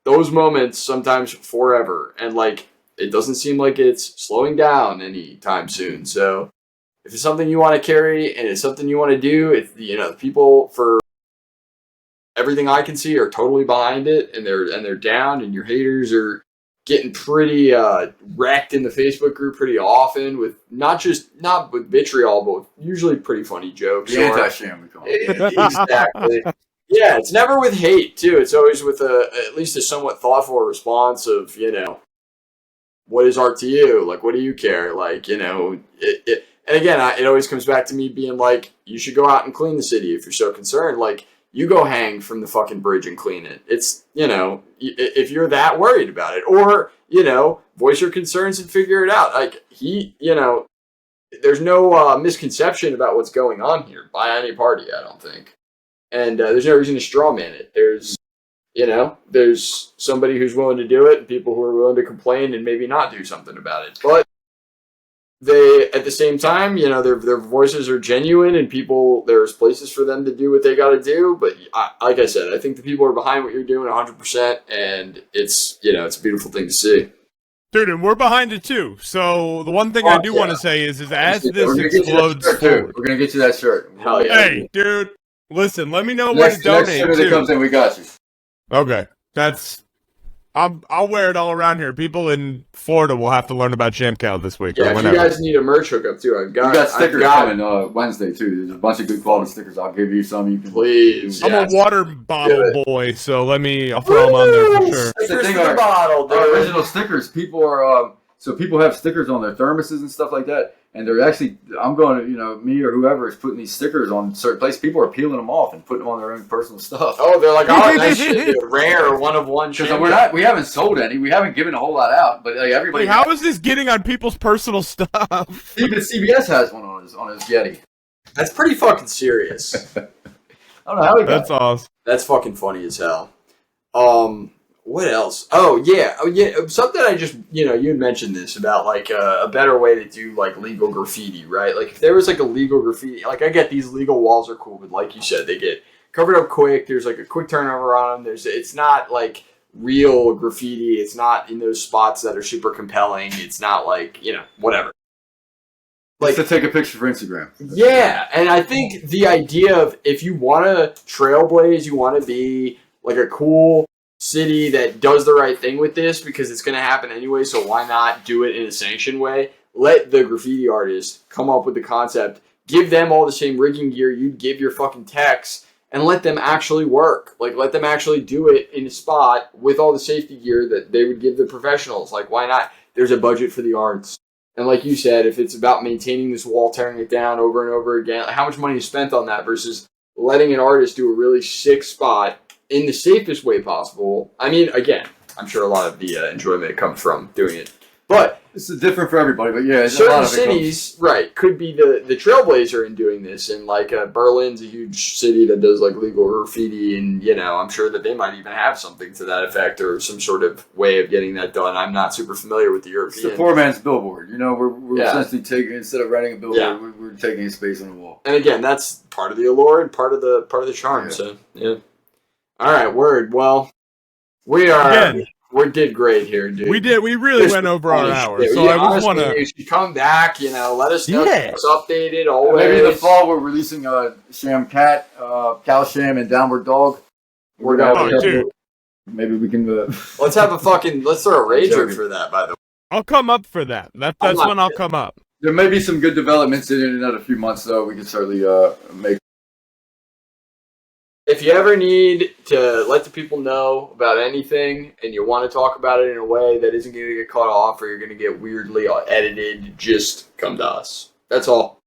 those moments sometimes forever. And like, it doesn't seem like it's slowing down anytime soon. So if it's something you want to carry and it's something you want to do, the people for everything I can see are totally behind it, and they're down, and your haters are getting pretty wrecked in the Facebook group pretty often with not with vitriol, but with usually pretty funny jokes. The anti-Sham, we call it. Exactly. Yeah, it's never with hate too. It's always with at least a somewhat thoughtful response of what is art to you? Like, what do you care? Like, it. And again, it always comes back to me being like, you should go out and clean the city if you're so concerned. Like, you go hang from the fucking bridge and clean it. It's, if you're that worried about it. Or, voice your concerns and figure it out. Like, there's no misconception about what's going on here by any party, I don't think. And there's no reason to strawman it. There's somebody who's willing to do it and people who are willing to complain and maybe not do something about it. But they, at the same time, their voices are genuine and there's places for them to do what they got to do. But like I said, I think the people are behind what you're doing 100%, and it's a beautiful thing to see. Dude, and we're behind it too. So the one thing I do want to say is as this explodes forward, we're going to get you that shirt. Hell yeah. Hey, dude, listen, let me know where to donate next that comes in, we got you. Okay, I'll wear it all around here. People in Florida will have to learn about SHAMCOW this week. Yeah, if you guys need a merch hookup too, we got stickers coming Wednesday too. There's a bunch of good quality stickers. I'll give you some. You can please. I'm a water bottle boy, so I'll throw them on there for sure. That's the thing. Our original stickers. People are people have stickers on their thermoses and stuff like that. And they're actually, I'm going to, me or whoever is putting these stickers on certain places. People are peeling them off and putting them on their own personal stuff. Oh, they're like, oh, nice shit, rare, one of one. Because we haven't sold any. We haven't given a whole lot out. But like, everybody. How is this getting on people's personal stuff? Even CBS has one on his Yeti. That's pretty fucking serious. I don't know how he got That's awesome. That's fucking funny as hell. What else? Oh yeah. Something I just, you had mentioned this about like a better way to do like legal graffiti, right? Like if there was like a legal graffiti, like I get these legal walls are cool, but like you said, they get covered up quick. There's like a quick turnover on them. It's not like real graffiti. It's not in those spots that are super compelling. It's not like, whatever. Like to take a picture for Instagram. Yeah, and I think the idea of if you want to trailblaze, you want to be like a cool city that does the right thing with this because it's going to happen anyway, so why not do it in a sanctioned way? Let the graffiti artist come up with the concept, give them all the same rigging gear you'd give your fucking techs, and let them actually work. Like, let them actually do it in a spot with all the safety gear that they would give the professionals. Like, why not? There's a budget for the arts. And like you said, if it's about maintaining this wall, tearing it down over and over again, how much money is spent on that versus letting an artist do a really sick spot in the safest way possible? I mean, again, I'm sure a lot of the enjoyment comes from doing it. But this is different for everybody, but yeah, certain cities, right, could be the trailblazer in doing this. And like Berlin's a huge city that does like legal graffiti, and I'm sure that they might even have something to that effect or some sort of way of getting that done. I'm not super familiar with the European. It's the poor man's billboard. We're essentially taking, instead of renting a billboard, we're taking a space on the wall. And again, that's part of the allure and part of the charm. Yeah. So yeah. All right, word. Well, we did great here, dude. We did. We really went over our hours. So I just want to. You should come back. Let us know if it's updated. Always. Maybe in the fall we're releasing Sham Cat, Cow Sham, and Downward Dog. We're going. Dude. Maybe we can. Let's have let's throw a rager for that. By the way, I'll come up for that. That's when I'll come up. There may be some good developments in another few months, though. We can certainly make. If you ever need to let the people know about anything and you want to talk about it in a way that isn't going to get cut off or you're going to get weirdly edited, just come to us. That's all.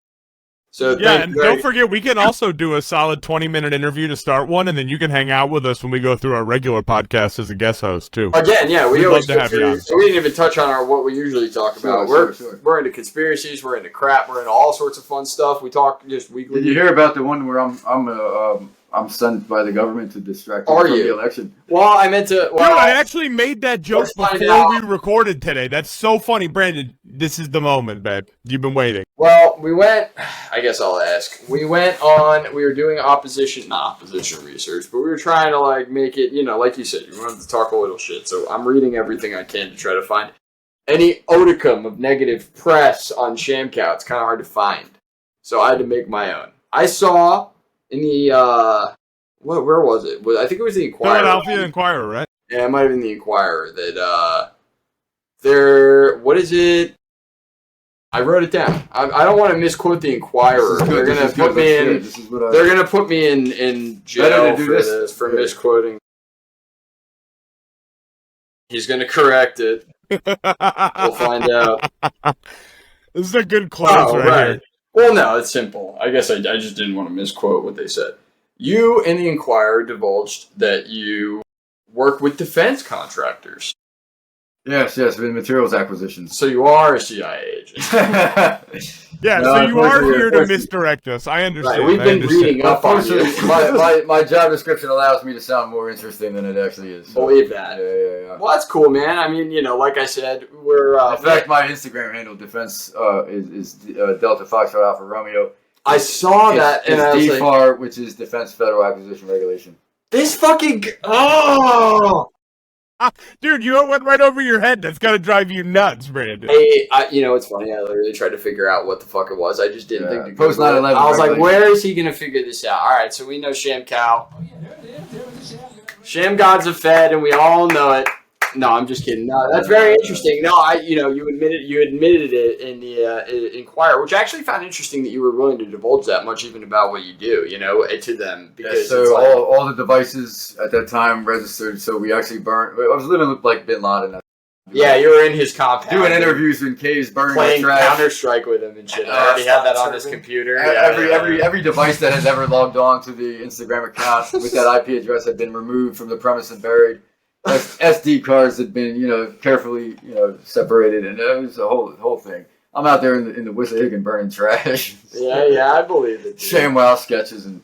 So yeah, and don't forget, we can also do a solid 20-minute interview to start one, and then you can hang out with us when we go through our regular podcast as a guest host, too. Again, yeah, we'd love to have you on. So we didn't even touch on what we usually talk about. We're into conspiracies, we're into crap, we're into all sorts of fun stuff. We talk just weekly. Did you hear about the one where I'm sent by the government to distract from the election? Well, I meant to. Well, dude, I actually made that joke before we recorded today. That's so funny, Brandon. This is the moment, babe. You've been waiting. Well, we went. I guess I'll ask. We were doing not opposition research, but we were trying to make it. Like you said, you wanted to talk a little shit. So I'm reading everything I can to try to find any modicum of negative press on SHAMCOW. It's kind of hard to find, so I had to make my own. I saw. In the, where was it? I think it was the Inquirer. Philadelphia Inquirer, right? Yeah, it might have been the Inquirer that, what is it? I wrote it down. I don't want to misquote the Inquirer. They're going to put me in, they're going to put me in jail for misquoting. He's going to correct it. We'll find out. This is a good close right here. Well, no, it's simple. I guess I just didn't want to misquote what they said. You in the Inquirer divulged that you work with defense contractors. Yes, in materials acquisitions. So you are a CIA agent. Yeah, so you are here to misdirect us. I understand. Right, we've been reading up on you. My job description allows me to sound more interesting than it actually is. So. Believe that. Yeah. Well, that's cool, man. I mean, like I said, we're... in fact, my Instagram handle, defense, is Delta Foxtrot Alpha Romeo. I saw that, and I was DFAR, which is Defense Federal Acquisition Regulation. This fucking... Oh! Dude, you went right over your head. That's gotta drive you nuts, Brandon. Hey, it's funny. I literally tried to figure out what the fuck it was. I just didn't think to go. Post 9/11. I was like, where is he gonna figure this out? All right, so we know SHAMCOW. Sham God's a Fed, and we all know it. No, I'm just kidding. No, that's very interesting. No, you admitted it in the Inquirer, which I actually found interesting that you were willing to divulge that much, even about what you do, to them. Because so all the devices at that time registered. So we actually burned. I was living with Bin Laden. Yeah, you were in his compound. Doing interviews in caves, burning playing Counter-Strike with him and shit. I already had that on his computer. Every device that has ever logged on to the Instagram account with that IP address had been removed from the premise and buried. SD cards had been, carefully, separated, and it was a whole thing. I'm out there in the Wissahickon burning trash. Yeah, I believe it. ShamWow sketches, and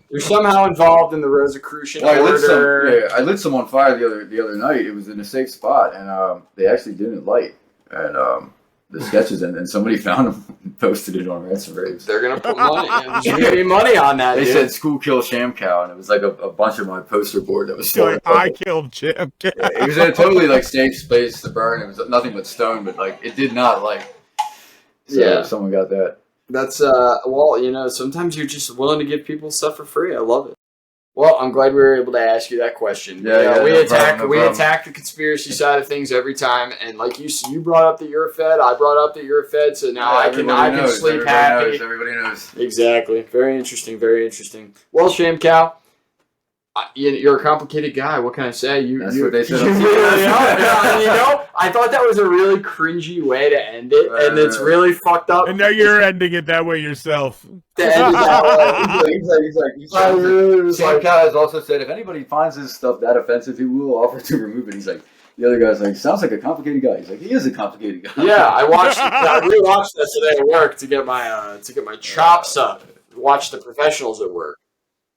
you're somehow involved in the Rosicrucian order. I lit some on fire the other night. It was in a safe spot, and they actually didn't light, and the sketches, and somebody found them and posted it on Ransom Raves. They're gonna put money. There's gonna be money on that. They dude. said "School Kill Shamcow," and it was like a bunch of my poster board that was still. Like, I killed Jim. It was in a totally like safe space to burn. It was nothing but stone, but like it did not like. So Yeah. someone got that. That's well, sometimes you're just willing to give people stuff for free. I love it. Well, I'm glad we were able to ask you that question. Yeah, we no attack problem. the conspiracy side of things every time, and like you brought up that you're a Fed, I brought up that you're a Fed, so now I can sleep happy. Everybody knows. Exactly. Very interesting. Very interesting. Well, SHAMCOW, you're a complicated guy. What can I say? That's what they said. You really are. I thought that was a really cringy way to end it, and it's really fucked up. And now you're ending it that way yourself. To end it that way. He's like, Shamcow has also said if anybody finds his stuff that offensive, he will offer to remove it. He's like, the other guy's like, sounds like a complicated guy. He's like, he is a complicated guy. Yeah, I rewatched that today at work to get my chops up. Watch the professionals at work.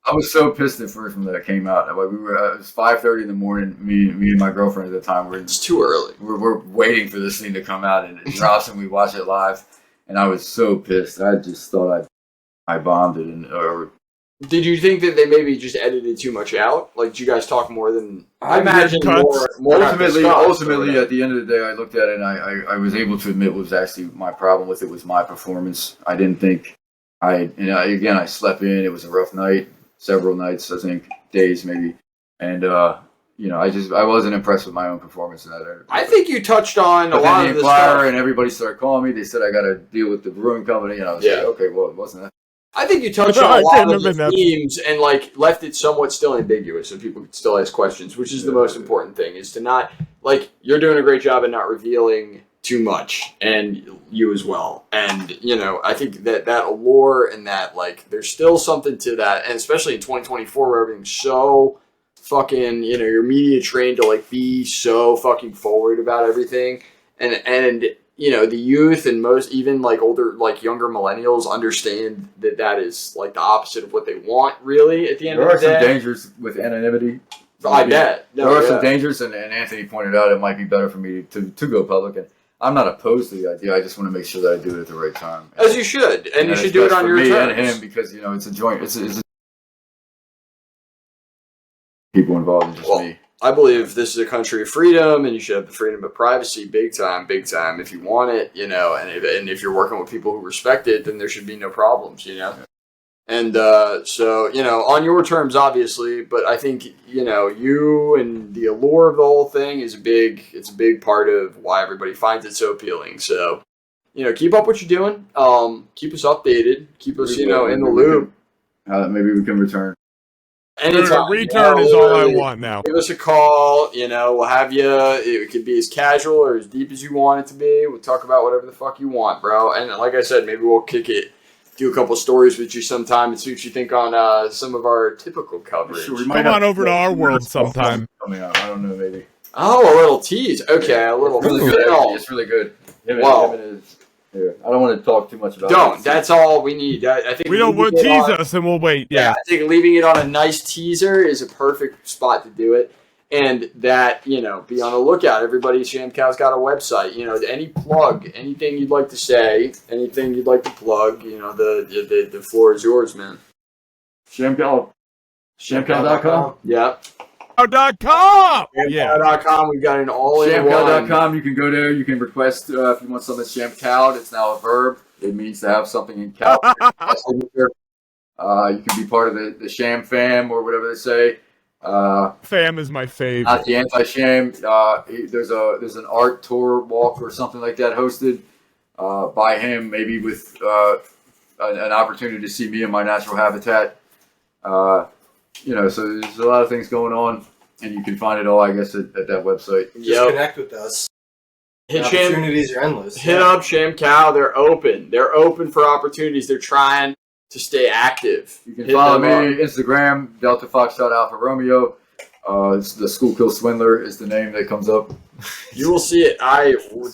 I was so pissed at first when that came out. It was 5:30 in the morning. Me and my girlfriend at the time It's too early. we're waiting for this thing to come out, and it drops, and we watch it live. And I was so pissed. I just thought I bombed it. Or Did you think that they maybe just edited too much out? Like, did you guys talk more than I imagine? cuts. More ultimately, at the end of the day, I looked at it and I was able to admit what was actually my problem with it was my performance. I didn't think I slept in. It was a rough night. Several nights, I think, days maybe, and I wasn't impressed with my own performance in that. I think you touched on a But lot then of the the Inquirer stuff. and everybody started calling me. They said I got to deal with the brewing company, and I was like, okay, well, it wasn't that. I think you touched on a lot of the themes and like left it somewhat still ambiguous, so people could still ask questions, which is the most important thing. Is to not you're doing a great job at not revealing too much, and you as well. And I think that allure and that there's still something to that, and especially in 2024 where everything's so fucking you're media trained to be so fucking forward about everything, and the youth and most even older younger millennials understand that is the opposite of what they want really at the end of the day. There are some dangers with anonymity. I bet. There are some dangers, and Anthony pointed out it might be better for me to go public. And I'm not opposed to the idea. I just want to make sure that I do it at the right time. As you should, and you should do it on your terms. And him, because it's a joint. It's people involved in just me. I believe this is a country of freedom, and you should have the freedom of privacy, big time. If you want it, and if you're working with people who respect it, then there should be no problems, And so, on your terms, obviously, but I think, you and the allure of the whole thing is a big part of why everybody finds it so appealing. So, keep up what you're doing. Keep us updated. Keep us, in the loop. Maybe we can return. Anytime. Return is all I want now. Give us a call. We'll have you. It could be as casual or as deep as you want it to be. We'll talk about whatever the fuck you want, bro. And like I said, maybe we'll kick it. Do a couple stories with you sometime and see what you think on some of our typical coverage. Sure, Come on over to our world sometime. Coming out. I don't know, maybe. Oh, a little tease. Okay, a little Really good. It's really good. Wow. I don't want to talk too much about it. Don't. That's all we need. I think We don't want tease us, and we'll wait. Yeah, I think leaving it on a nice teaser is a perfect spot to do it. And that, be on the lookout. Everybody, SHAMCOW's got a website. Any plug, anything you'd like to say, anything you'd like to plug, the floor is yours, man. Shamcow. Shamcow.com. Yeah. Shamcow.com! Shamcow.com. We've got an all-in-one. Shamcow.com. You can go there. You can request if you want something shamcowed. It's now a verb. It means to have something in cow. You can be part of the Sham fam or whatever they say. Fam is my fave. Not the anti-sham. There's an art tour walk or something like that hosted by him, maybe with an opportunity to see me in my natural habitat. So there's a lot of things going on, and you can find it all, I guess, at that website. Just connect with us. Opportunities are endless. Hit up SHAMCOW. They're open. They're open for opportunities. They're trying to stay active. You can follow me on Instagram, Delta Foxtrot Alpha Romeo. It's the School Kill Swindler is the name that comes up. You will see it.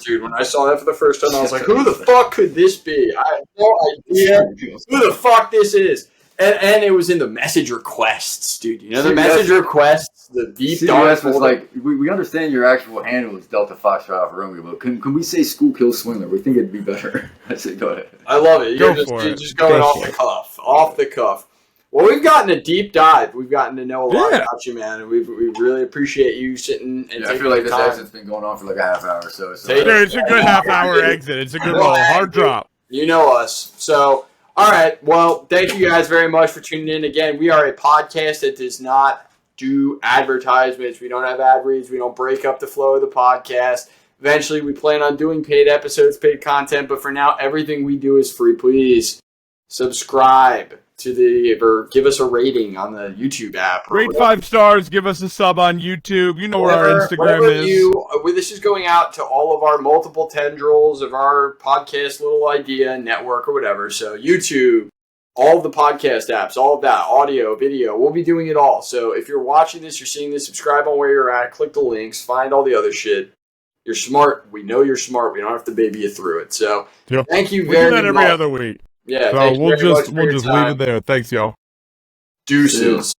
Dude, when I saw that for the first time, I was like, who the fuck could this be? I have no idea who the fuck this is. And it was in the message requests, dude. You know, the CBS message requests, the deep dark. CBS was like, we understand your actual handle is Delta Foxtrot Alpha Romeo, but can we say School Kill Swindler? We think it'd be better. I say go ahead. I love it. You're just going off the cuff. Off the cuff. Well, we've gotten a deep dive. We've gotten to know a lot about you, man. And we really appreciate you sitting and taking I feel like this time. exit's been going on for like a half hour or so. It's a good half-hour exit. It's a good roll. Hard drop. You know us. So, all right. Well, thank you guys very much for tuning in. Again, we are a podcast that does not do advertisements. We don't have ad reads. We don't break up the flow of the podcast. Eventually, we plan on doing paid episodes, paid content. But for now, everything we do is free. Please subscribe to or give us a rating on the YouTube app. Rate 5 stars. Give us a sub on YouTube. You know where our Instagram is. This is going out to all of our multiple tendrils of our podcast little idea network or whatever. So YouTube, all of the podcast apps, all of that, audio, video, we'll be doing it all. So if you're watching this, you're seeing this, subscribe on where you're at, click the links, find all the other shit. You're smart. We know you're smart. We don't have to baby you through it. So thank you very much. We do that every other week. Yeah, so we'll just leave it there. Thanks, y'all. Deuces.